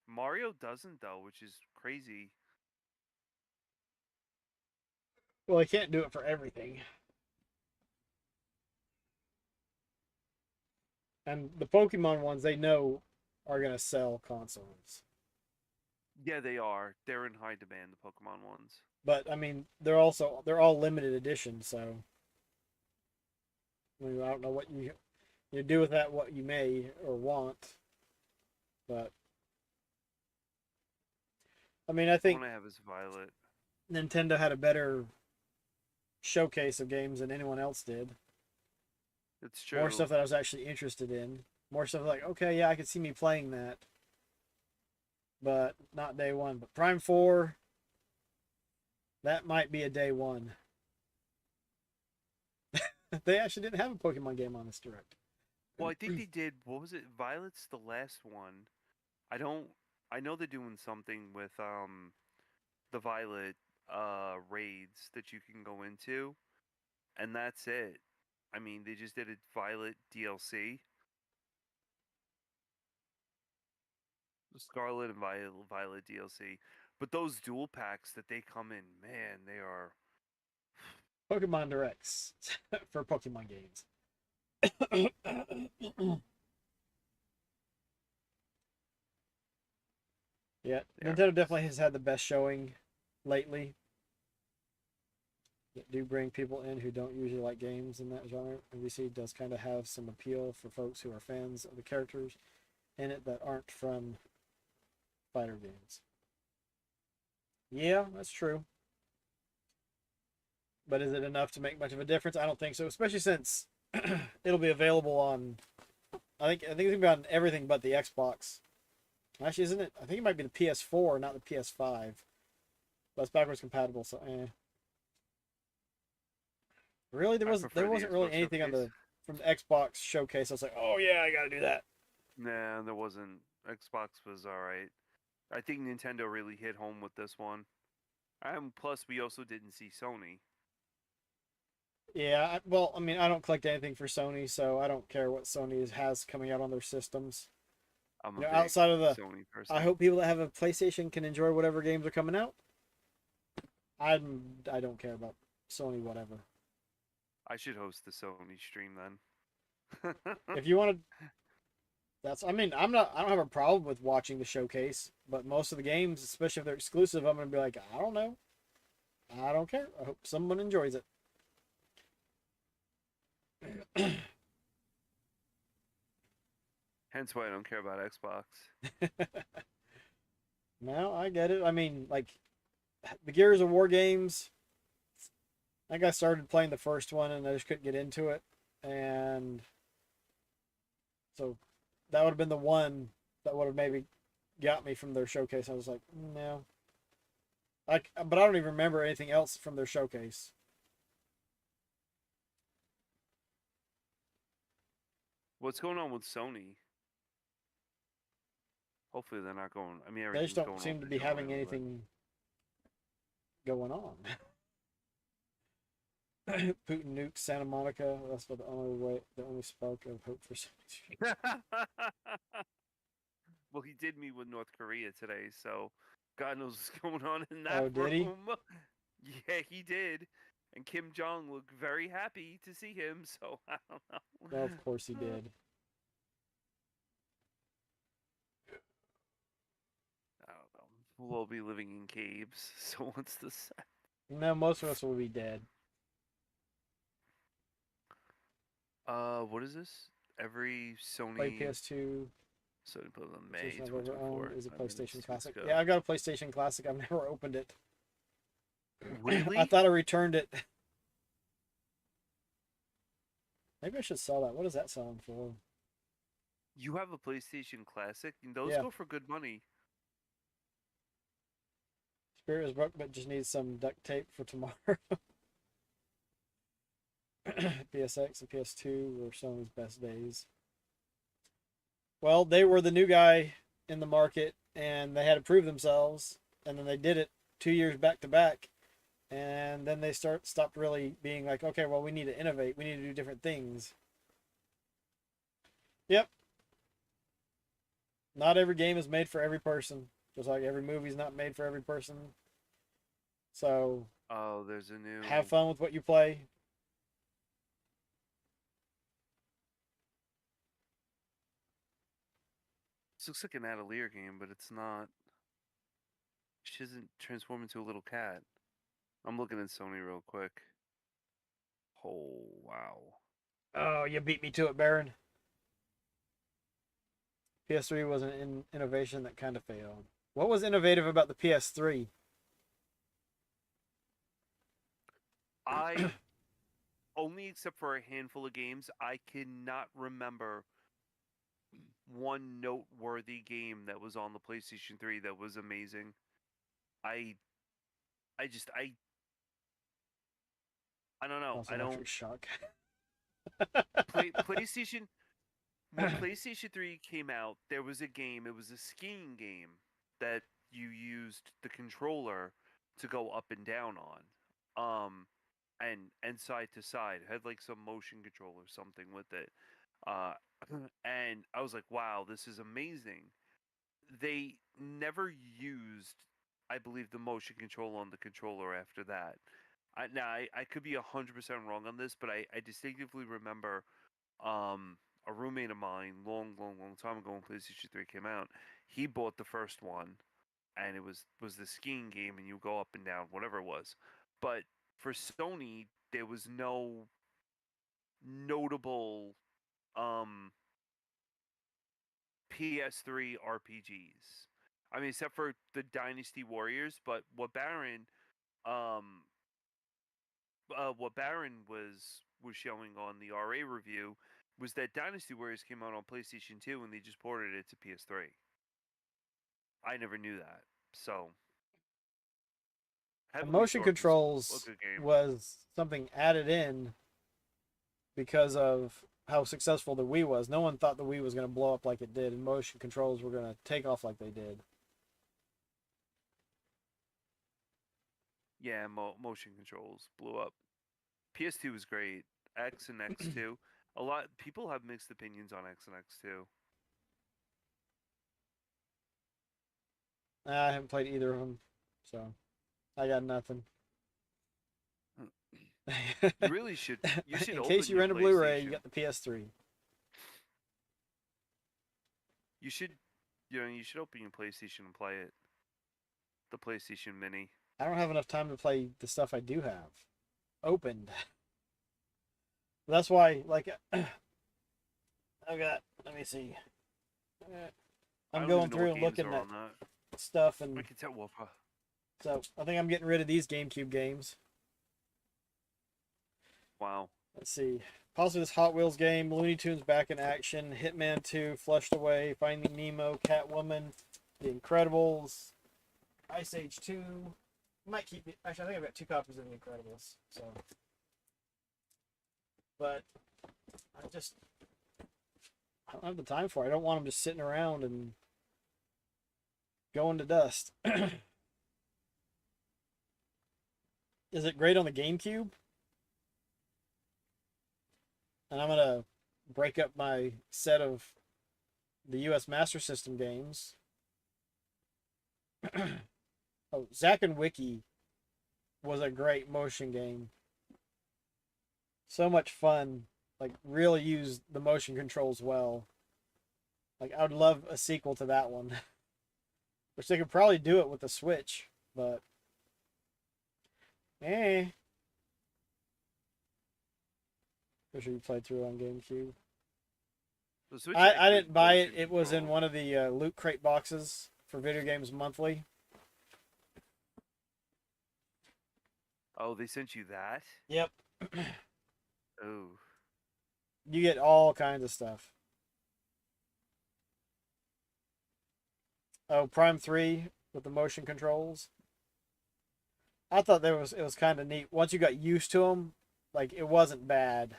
Mario doesn't though, which is crazy. Well, they can't do it for everything. And the Pokemon ones they know are going to sell consoles. Yeah, they are. They're in high demand, the Pokemon ones. But I mean, they're all limited edition, so I mean, I don't know what you do with that, what you may or want. But I mean, I think the one I have is Violet. Nintendo had a better showcase of games than anyone else did. It's true. More stuff that I was actually interested in. More stuff like, okay, yeah, I could see me playing that, but not day one. But Prime 4, that might be a day one. They actually didn't have a Pokemon game on this direct. Well, I think they did. What was it? Violet's the last one. I don't. I know they're doing something with the Violet raids that you can go into, and that's it. I mean, they just did a Violet DLC. The Scarlet and Violet DLC. But those dual packs that they come in, man, they are. Pokemon Directs for Pokemon games. Yeah, Nintendo definitely has had the best showing lately. That do bring people in who don't usually like games in that genre. MVC does kind of have some appeal for folks who are fans of the characters in it that aren't from fighter games. Yeah, that's true. But is it enough to make much of a difference? I don't think so, especially since it'll be available on. I think it's gonna be on everything but the Xbox. Actually, isn't it? I think it might be the PS4, not the PS5. But it's backwards compatible, so Really, there wasn't really anything on from the Xbox showcase. I was like, oh yeah, I gotta do that. Nah, there wasn't. Xbox was alright. I think Nintendo really hit home with this one. Plus, we also didn't see Sony. Yeah, well, I mean, I don't collect anything for Sony, so I don't care what Sony has coming out on their systems. I'm a big outside of the Sony person. I hope people that have a PlayStation can enjoy whatever games are coming out. I don't care about Sony whatever. I should host the Sony stream then. If you want to, I mean, I don't have a problem with watching the showcase, but most of the games, especially if they're exclusive, I'm gonna be like, I don't know, I don't care. I hope someone enjoys it. Hence why I don't care about Xbox. No, I get it. I mean, like the Gears of War games. I think I started playing the first one and I just couldn't get into it, and so that would have been the one that would have maybe got me from their showcase. I was like, no. But I don't even remember anything else from their showcase. What's going on with Sony? Hopefully they're not going. I mean, They just everything's going don't seem over to be the having joint, anything going on. Putin nukes Santa Monica. That's the only spark of hope for Sony. Well, he did meet with North Korea today, so God knows what's going on in that Oh, did he? room. Yeah, he did. And Kim Jong looked very happy to see him, so I don't know. Well, of course he did. I don't know. We'll all be living in caves, so what's the sense? No, most of us will be dead. What is this? Every Sony... Play PS2. So we put it on May PlayStation I've ever 2024. owned is a PlayStation Classic. Go. Yeah, I've got a PlayStation Classic. I've never opened it. Really? I thought I returned it. Maybe I should sell that. What is that selling for? You have a PlayStation Classic? And those Yeah. go for good money. Spirit is broke, but just needs some duct tape for tomorrow. PSX and PS2 were Sony's best days. Well, they were the new guy in the market, and they had to prove themselves, and then they did it 2 years back to back, and then they stopped really being like, okay, well, we need to innovate, we need to do different things. Yep. Not every game is made for every person, just like every movie's not made for every person. So, Oh, there's a new... have fun with what you play. This looks like an Atelier game, but it's not. She doesn't transform into a little cat. I'm looking at Sony real quick. Oh, wow. Oh, you beat me to it, Baron. PS3 was an innovation that kind of failed. What was innovative about the PS3? I, only except for a handful of games, I cannot remember one noteworthy game that was on the PlayStation 3 that was amazing. I don't know. Also I don't electric shock. PlayStation. When PlayStation 3 came out, there was a game. It was a skiing game that you used the controller to go up and down on, and side to side. It had like some motion control or something with it, uh, and I was like, wow, this is amazing. They never used, I believe, the motion control on the controller after that. I could be 100% wrong on this, but I distinctively remember a roommate of mine, long time ago when PlayStation 3 came out, he bought the first one, and it was the skiing game, and you go up and down, whatever it was. But for Sony, there was no notable um, PS3 RPGs. I mean, except for the Dynasty Warriors, but um, what Baron was showing on the RA review was that Dynasty Warriors came out on PlayStation 2 and they just ported it to PS3. I never knew that. So The Heavenly motion Sword was controls a good game. was something added in because of how successful the Wii was. No one thought the Wii was going to blow up like it did, and motion controls were going to take off like they did. Yeah, motion controls blew up. PS2 was great. X and X2. A lot people have mixed opinions on X and X2. I haven't played either of them, so I got nothing. You really should. You should. In open case you your rent a Blu-ray, you PlayStation. got the PS3. You should. You should open your PlayStation and play it. The PlayStation Mini. I don't have enough time to play the stuff I do have opened. That's why, like, I've got. Let me see. I I'm don't going even know through what and games looking are at on that. stuff, and I can tell what. so I think I'm getting rid of these GameCube games. Wow. Let's see. Possibly this Hot Wheels game, Looney Tunes Back in Action, Hitman 2, Flushed Away, Finding Nemo, Catwoman, The Incredibles, Ice Age 2. Might keep it. Actually, I think I've got 2 copies of The Incredibles. So, but I don't have the time for it. I don't want them just sitting around and going to dust. Is it great on the GameCube? And I'm going to break up my set of the US Master System games. Oh, Zack and Wiki was a great motion game. So much fun. Like, really used the motion controls well. Like, I would love a sequel to that one. Which they could probably do it with the Switch, but... I'm sure you played through it on GameCube. I didn't buy it. It was in one of the Loot Crate boxes for Video Games Monthly. Oh, they sent you that? Yep. Oh. You get all kinds of stuff. Oh, Prime 3 with the motion controls. I thought it was kind of neat. Once you got used to them, like, it wasn't bad.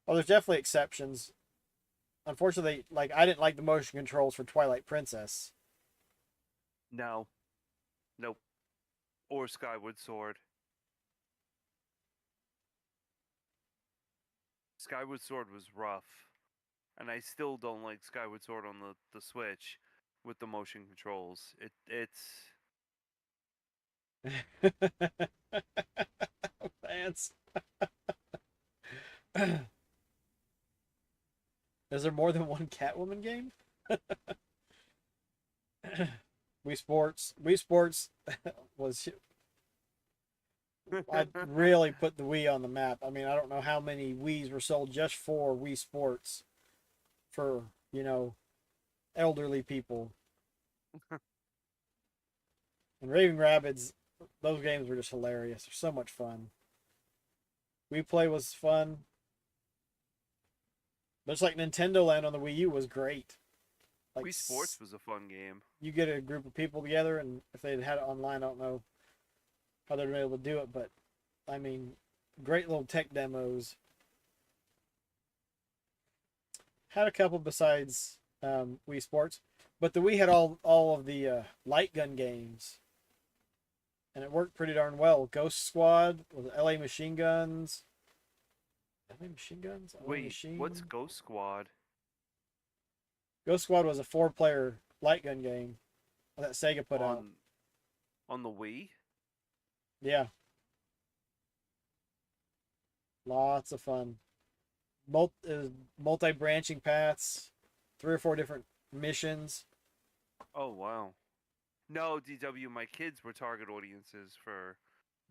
Oh, there's definitely exceptions. Unfortunately, like, I didn't like the motion controls for Twilight Princess. No. Nope. Or Skyward Sword. Skyward Sword was rough. And I still don't like Skyward Sword on the Switch with the motion controls. Lance. Is there more than one Catwoman game? Wii Sports was... I really put the Wii on the map. I mean, I don't know how many Wiis were sold just for Wii Sports for, elderly people. And Raving Rabbids, those games were just hilarious. They're so much fun. Wii Play was fun. Much like Nintendo Land on the Wii U was great. Like Wii Sports was a fun game. You get a group of people together, and if they'd had it online, I don't know how they'd been able to do it, but I mean, great little tech demos. Had a couple besides Wii Sports, but the Wii had all of the light gun games, and it worked pretty darn well. Ghost Squad with LA Machine Guns. LA Machine Guns? LA Wait, Machine? what's Ghost Squad? Ghost Squad was a 4-player light gun game that Sega put out. On the Wii? Yeah. Lots of fun. Multi-branching paths, 3 or 4 different missions. Oh, wow. No, DW, my kids were target audiences for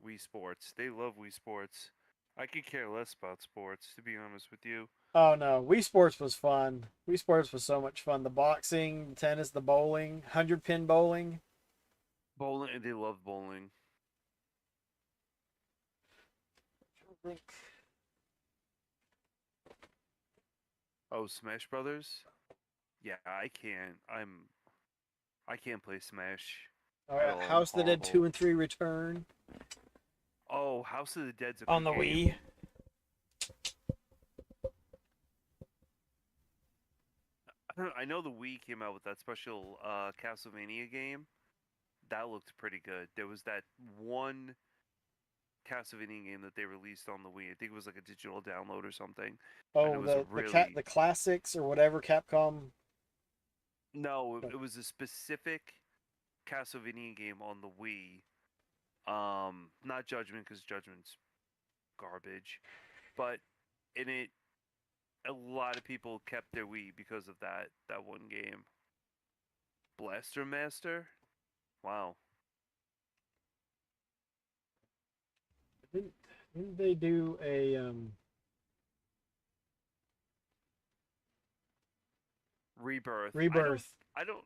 Wii Sports. They love Wii Sports. I could care less about sports, to be honest with you. Oh, no. Wii Sports was fun. Wii Sports was so much fun. The boxing, the tennis, the bowling, 100-pin bowling. Bowling, they love bowling. Oh, Smash Brothers? Yeah, I can't. I can't play Smash. All right, House of the Dead 2 and 3 return. Oh, House of the Dead's a on the good game. Wii. I know the Wii came out with that special Castlevania game. That looked pretty good. There was that one Castlevania game that they released on the Wii. I think it was like a digital download or something. Oh, the classics or whatever, Capcom. No, it was a specific Castlevania game on the Wii. Not Judgment, because Judgment's garbage. But in it, a lot of people kept their Wii because of that one game. Blaster Master? Wow. Didn't they do a Rebirth? Rebirth. I don't.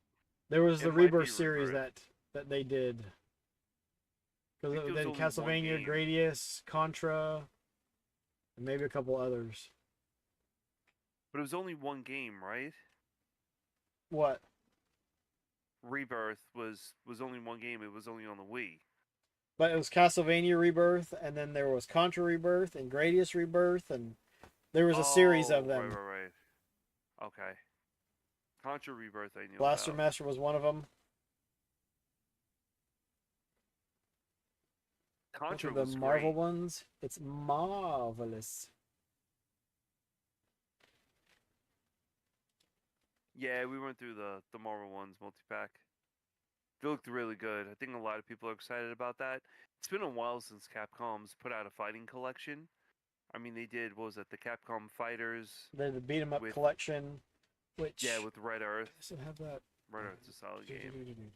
There was it the might be Rebirth series Rebirth. that they did. Because think they there did was only one Castlevania, game. Gradius, Contra, and maybe a couple others. But it was only one game, right? What? Rebirth was only one game. It was only on the Wii. But it was Castlevania Rebirth, and then there was Contra Rebirth and Gradius Rebirth, and there was a series of them. Right. Okay. Contra Rebirth, I knew Blaster about. Master was one of them. Contra the was Marvel great. ones. It's marvelous. Yeah, we went through the Marvel ones multi-pack. They looked really good. I think a lot of people are excited about that. It's been a while since Capcom's put out a fighting collection. I mean, they did, what was it, the Capcom Fighters? The beat 'em up collection, which Yeah, with Red Earth. I still have that. Red Earth's a solid game.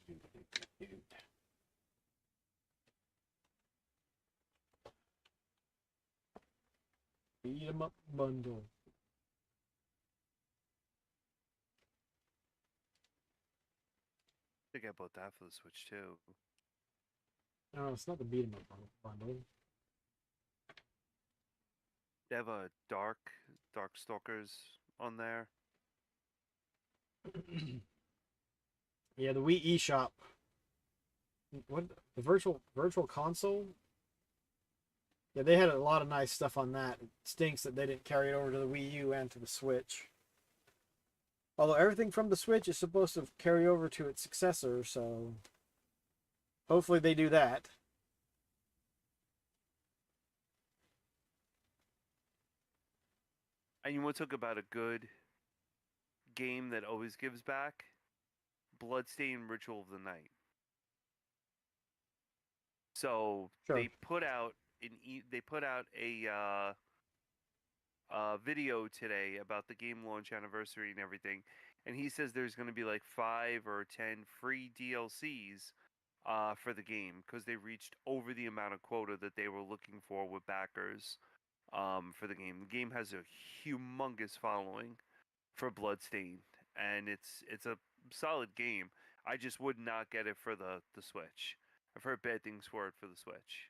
Beat 'em up bundle. I think I bought that for the Switch too. No, it's not the beat 'em up bundle. They have a Darkstalkers on there. Yeah, the Wii eShop. What the virtual console? Yeah, they had a lot of nice stuff on that. It stinks that they didn't carry it over to the Wii U and to the Switch. Although everything from the Switch is supposed to carry over to its successor, so hopefully they do that. And you want to talk about a good game that always gives back? Bloodstained Ritual of the Night. So Sure. they put out a video today about the game launch anniversary and everything, and he says there's going to be like 5 or 10 free DLCs for the game because they reached over the amount of quota that they were looking for with backers for the game. The game has a humongous following for Bloodstained, and it's a solid game. I just would not get it for the Switch. I've heard bad things for it for the Switch.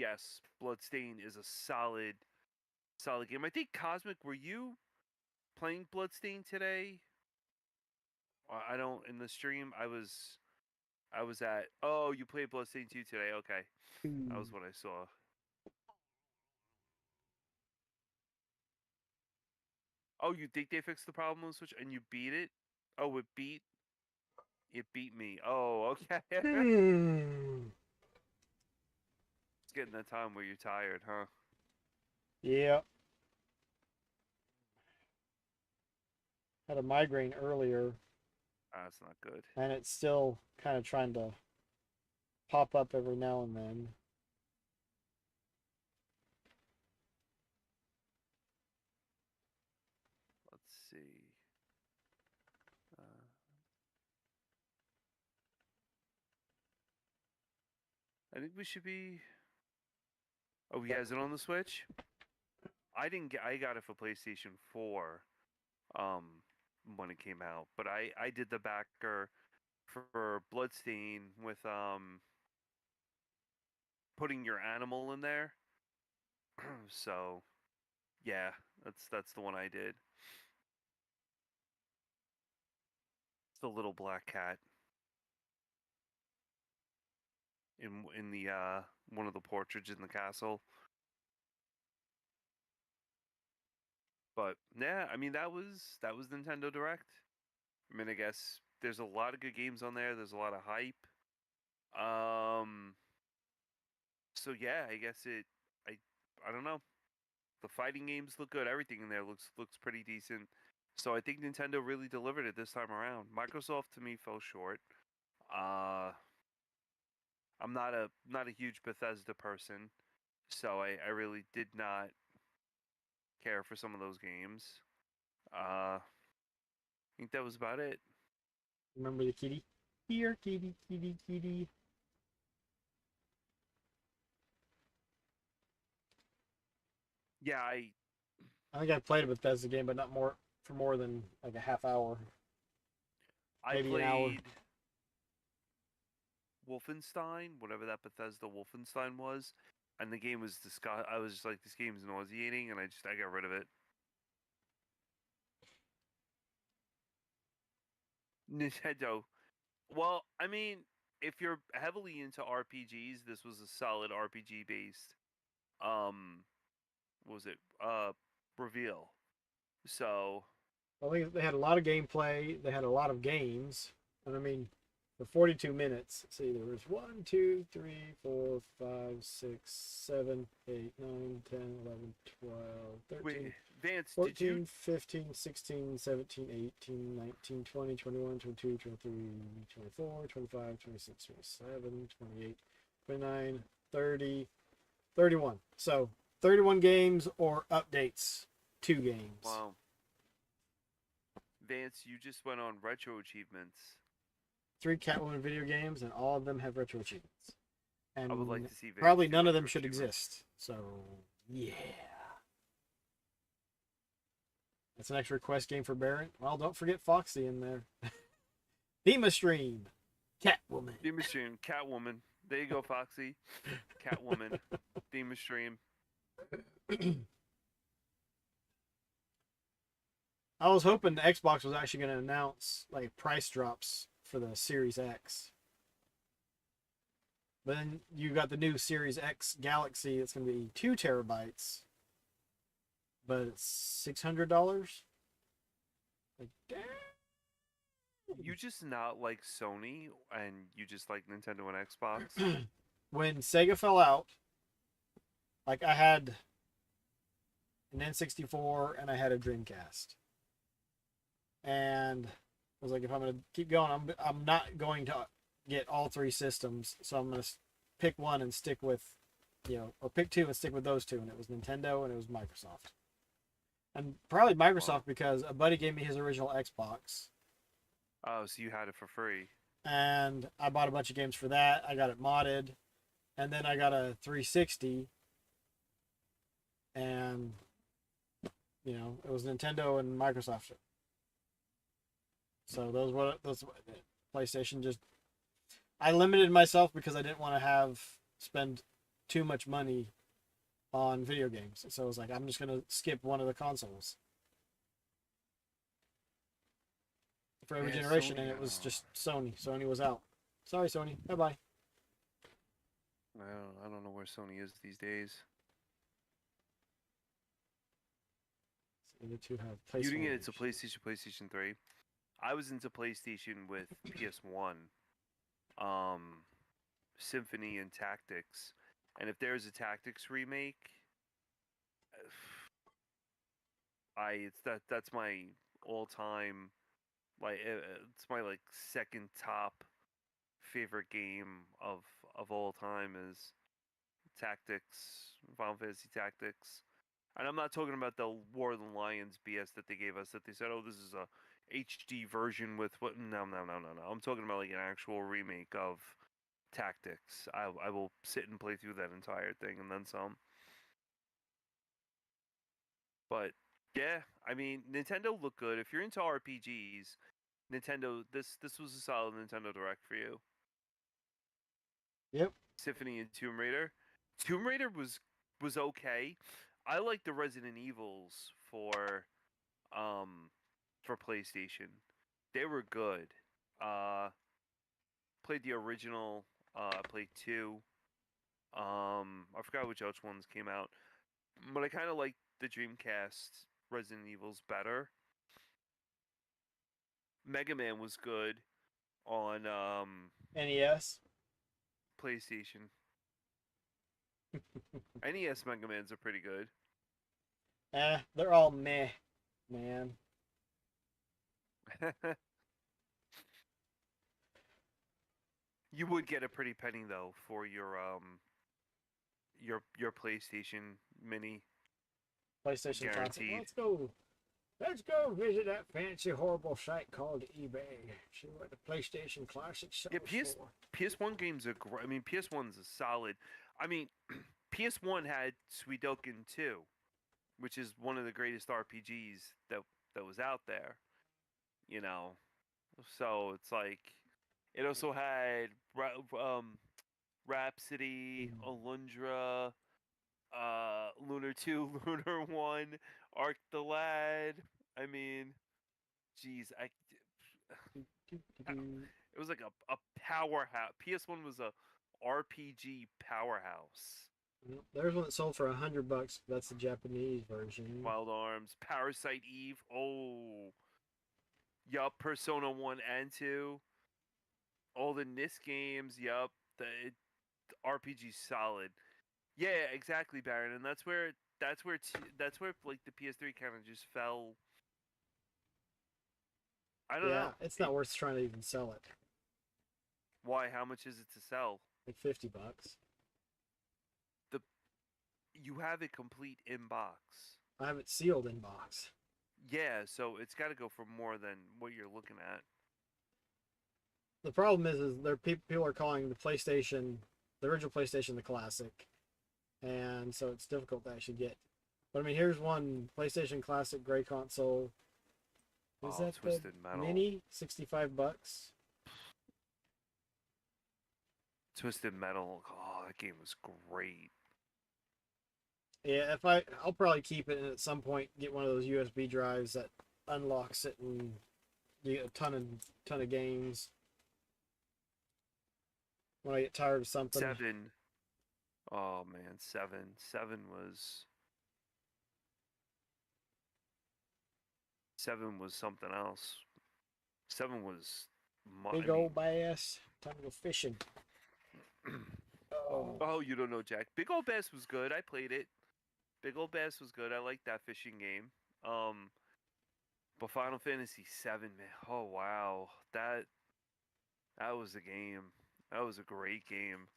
yes, Bloodstain is a solid game. I think Cosmic, were you playing Bloodstain today? I don't in the stream. I was at. Oh, you played Bloodstain 2 today. Okay, that was what I saw. Oh, you think they fixed the problem on the Switch and you beat it? Oh, it beat me. Oh, okay. It's getting that time where you're tired, huh? Yeah. Had a migraine earlier. That's not good. And it's still kind of trying to pop up every now and then. Let's see. I think we should be. Oh, he has it on the Switch. I didn't get. I got it for PlayStation 4, when it came out. But I did the backer for Bloodstain with putting your animal in there. So, yeah, that's the one I did. It's the little black cat in the one of the portraits in the castle. But yeah, I mean that was Nintendo Direct. I mean, I guess there's a lot of good games on there. There's a lot of hype. So yeah, I guess I don't know. The fighting games look good. Everything in there looks pretty decent. So I think Nintendo really delivered it this time around. Microsoft to me fell short. I'm not a huge Bethesda person, so I really did not care for some of those games. I think that was about it. Remember the kitty? Here, kitty, kitty, kitty. Yeah, I think I played a Bethesda game, but not for more than like a half hour. Maybe an hour. Wolfenstein, whatever that Bethesda Wolfenstein was, and the game was I was just like, this game is nauseating, and I got rid of it. Nintendo. Well, I mean, if you're heavily into RPGs, this was a solid RPG based. What was it? Reveal. So. I think they had a lot of gameplay. They had a lot of games, and I mean, for 42 minutes. See, there was 1, 2, 3, 4, 5, 6, 7, 8, 9, 10, 11, 12, 13, Wait, Vance, 14, 15, 16, 17, 18, 19, 20, 21, 22, 23, 24, 25, 26, 27, 28, 29, 30, 31. So 31 games or updates, 2 games. Wow. Vance, you just went on retro achievements. 3 Catwoman video games, and all of them have retro achievements. And I would like to see Vance probably none of them should exist. So, yeah. That's an extra request game for Baron. Well, don't forget Foxy in there. Themastream. Catwoman. Themastream. Catwoman. There you go, Foxy. Catwoman. Themastream. I was hoping the Xbox was actually going to announce like price drops for the Series X. But then you got the new Series X Galaxy. It's going to be 2 terabytes. But it's $600. Like, damn. You just not like Sony, and you just like Nintendo and Xbox? When Sega fell out, like I had an N64 and I had a Dreamcast. And I was like, if I'm going to keep going, I'm not going to get all 3 systems. So I'm going to pick one and stick with, or pick 2 and stick with those 2. And it was Nintendo and it was Microsoft. And probably Microsoft because a buddy gave me his original Xbox. Oh, so you had it for free. And I bought a bunch of games for that. I got it modded. And then I got a 360. And, it was Nintendo and Microsoft. So those PlayStation I limited myself because I didn't want to spend too much money on video games. So I was like, I'm just gonna skip one of the consoles for every Yeah, generation, Sony, and I it was don't know. just Sony. Sony was out. Sorry, Sony. Bye bye. I don't know where Sony is these days. The two have You didn't get into placeholders. PlayStation 3. I was into PlayStation with PS1, um, Symphony and Tactics. And if there's a Tactics remake, that's my all-time, like it's my like second top favorite game of all time is Tactics, Final Fantasy Tactics. And I'm not talking about the War of the Lions BS that they gave us, that they said, oh, this is a HD version with what? No. I'm talking about like an actual remake of Tactics. I will sit and play through that entire thing and then some. But yeah, I mean, Nintendo looked good. If you're into RPGs, Nintendo, this was a solid Nintendo Direct for you. Yep. Symphony and Tomb Raider. Tomb Raider was okay. I like the Resident Evils for PlayStation. They were good. Played the original. Played 2. I forgot which other ones came out, but I kind of like the Dreamcast Resident Evils better. Mega Man was good on NES. PlayStation. NES Mega Mans are pretty good. They're all meh, man. You would get a pretty penny though for your PlayStation Mini. PlayStation Classic. Guaranteed. Let's go visit that fancy, horrible site called eBay. See what the PlayStation Classic sells Yeah, for. PS1 games are great. I mean, PS1's a solid. I mean, PS1 had Suikoden 2, which is one of the greatest RPGs that was out there. You know, so it's like it also had Rhapsody, Alundra, Lunar 2, Lunar 1, Arc the Lad. I mean, geez, it was like a powerhouse. PS1 was a RPG powerhouse. There's one that sold for $100. That's the Japanese version. Wild Arms, Parasite Eve. Oh, yup. Persona 1 and 2. All the NIS games. Yup. The RPG solid. Yeah, exactly, Baron. And that's where like the PS3 kind of just fell. I don't know. It's not worth trying to even sell it. Why? How much is it to sell? Like $50. You have it complete in box. I have it sealed in box. Yeah, so it's got to go for more than what you're looking at. The problem is there people are calling the PlayStation, the original PlayStation, the classic, and so it's difficult to actually get. But I mean, here's one PlayStation Classic Gray Console. Is that Twisted the Metal. Mini? $65. Twisted Metal. Oh, that game was great. Yeah, I'll probably keep it and at some point get one of those USB drives that unlocks it and you get a ton of games. When I get tired of something. 7. Oh man, 7. 7 was something else. 7 was Big old bass. Time to go fishing. Oh, you don't know, Jack. Big Old Bass was good. I played it. Big Old Bass was good. I liked that fishing game. But Final Fantasy 7, man. Oh wow, that was a game. That was a great game.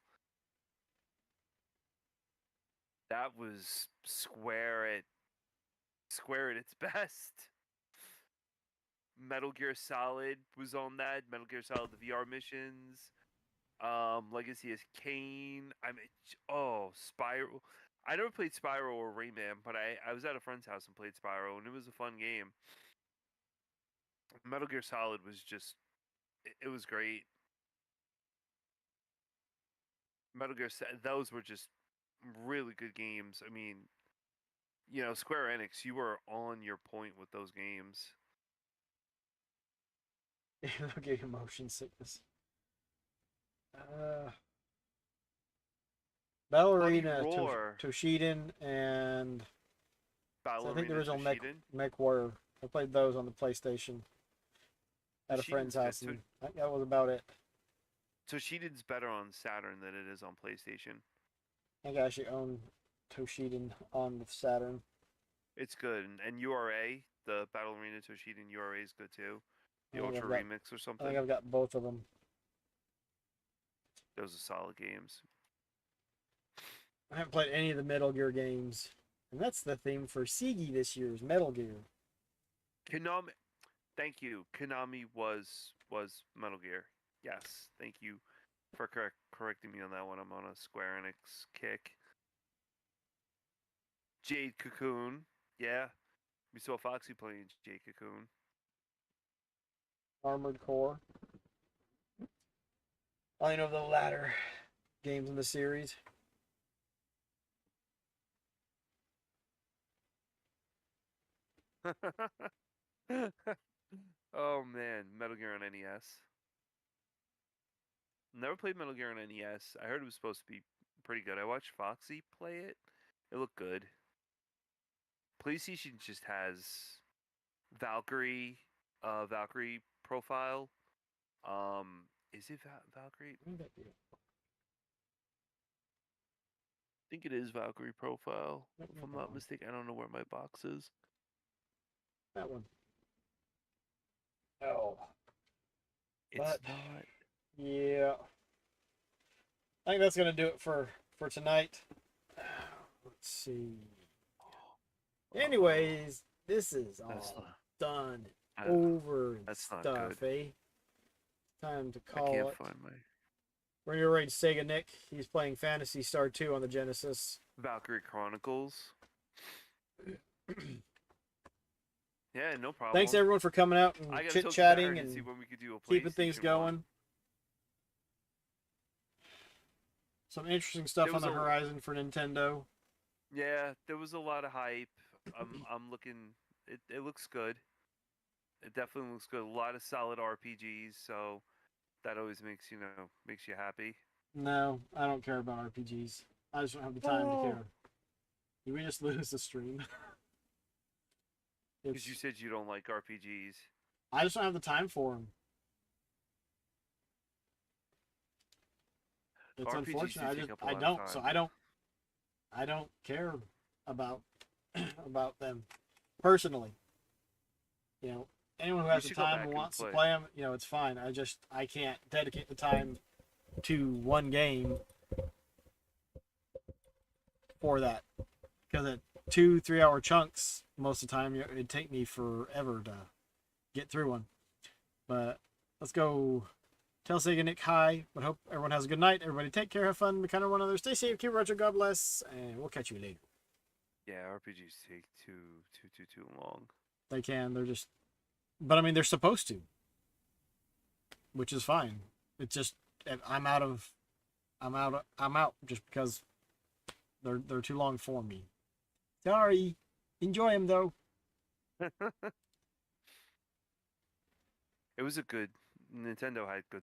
That was Square at its best. Metal Gear Solid was on that. Metal Gear Solid, the VR missions. Legacy is Kane. Spyro. I never played Spyro or Rayman, but I was at a friend's house and played Spyro, and it was a fun game. Metal Gear Solid was just, it was great. Those were just really good games. I mean, you know, Square Enix, you were on your point with those games. Look at motion sickness. Ballerina, Roar. Toshiden, and so I think the original Mech Warrior. I played those on the PlayStation at a friend's house, and that was about it. Toshiden's better on Saturn than it is on PlayStation. I think I actually own Toshiden on the Saturn. It's good, and URA, the Battle Arena Toshiden URA is good too. The Ultra Remix or something. I think I've got both of them. Those are solid games. I haven't played any of the Metal Gear games, and that's the theme for Sigi this year's Metal Gear. Konami, thank you. Konami was Metal Gear. Yes, thank you for correcting me on that one. I'm on a Square Enix kick. Jade Cocoon, yeah, we saw Foxy playing Jade Cocoon. Armored Core. I know the latter games in the series. Oh man, Metal Gear on NES. Never played Metal Gear on NES. I heard it was supposed to be pretty good. I watched Foxy play it. It looked good. PlayStation just has Valkyrie profile. Is it Valkyrie? I think it is Valkyrie profile. If I'm not mistaken, I don't know where my box is. That one. Oh. It's not. Yeah. I think that's going to do it for tonight. Let's see. Anyways, this is all done over and stuff, eh? Time to call it. I can't find my... We're going to raid Sega Nick. He's playing Phantasy Star 2 on the Genesis. Valkyrie Chronicles. Yeah, no problem. Thanks everyone for coming out and chit-chatting and keeping things going. Some interesting stuff on the horizon for Nintendo. Yeah, there was a lot of hype. I'm looking. It looks good. It definitely looks good. A lot of solid RPGs, so that always makes you happy. No, I don't care about RPGs. I just don't have the time to care. Did we just lose the stream? Because you said you don't like RPGs. I just don't have the time for them. It's RPGs unfortunate. I don't. So I don't care about them personally. You know, anyone who has the time and wants to play them, you know, it's fine. I can't dedicate the time to one game for that, because at 2-3 hour chunks most of the time it'd take me forever to get through one. But let's go tell Sega Nick hi, but hope everyone has a good night. Everybody take care, have fun, be kind of one another, stay safe, keep retro, God bless, and we'll catch you later. Yeah, RPGs take too long. They can, they're just, but I mean, they're supposed to, which is fine. It's just, I'm out just because they're too long for me. Sorry. Enjoy them though. It was a good Nintendo had good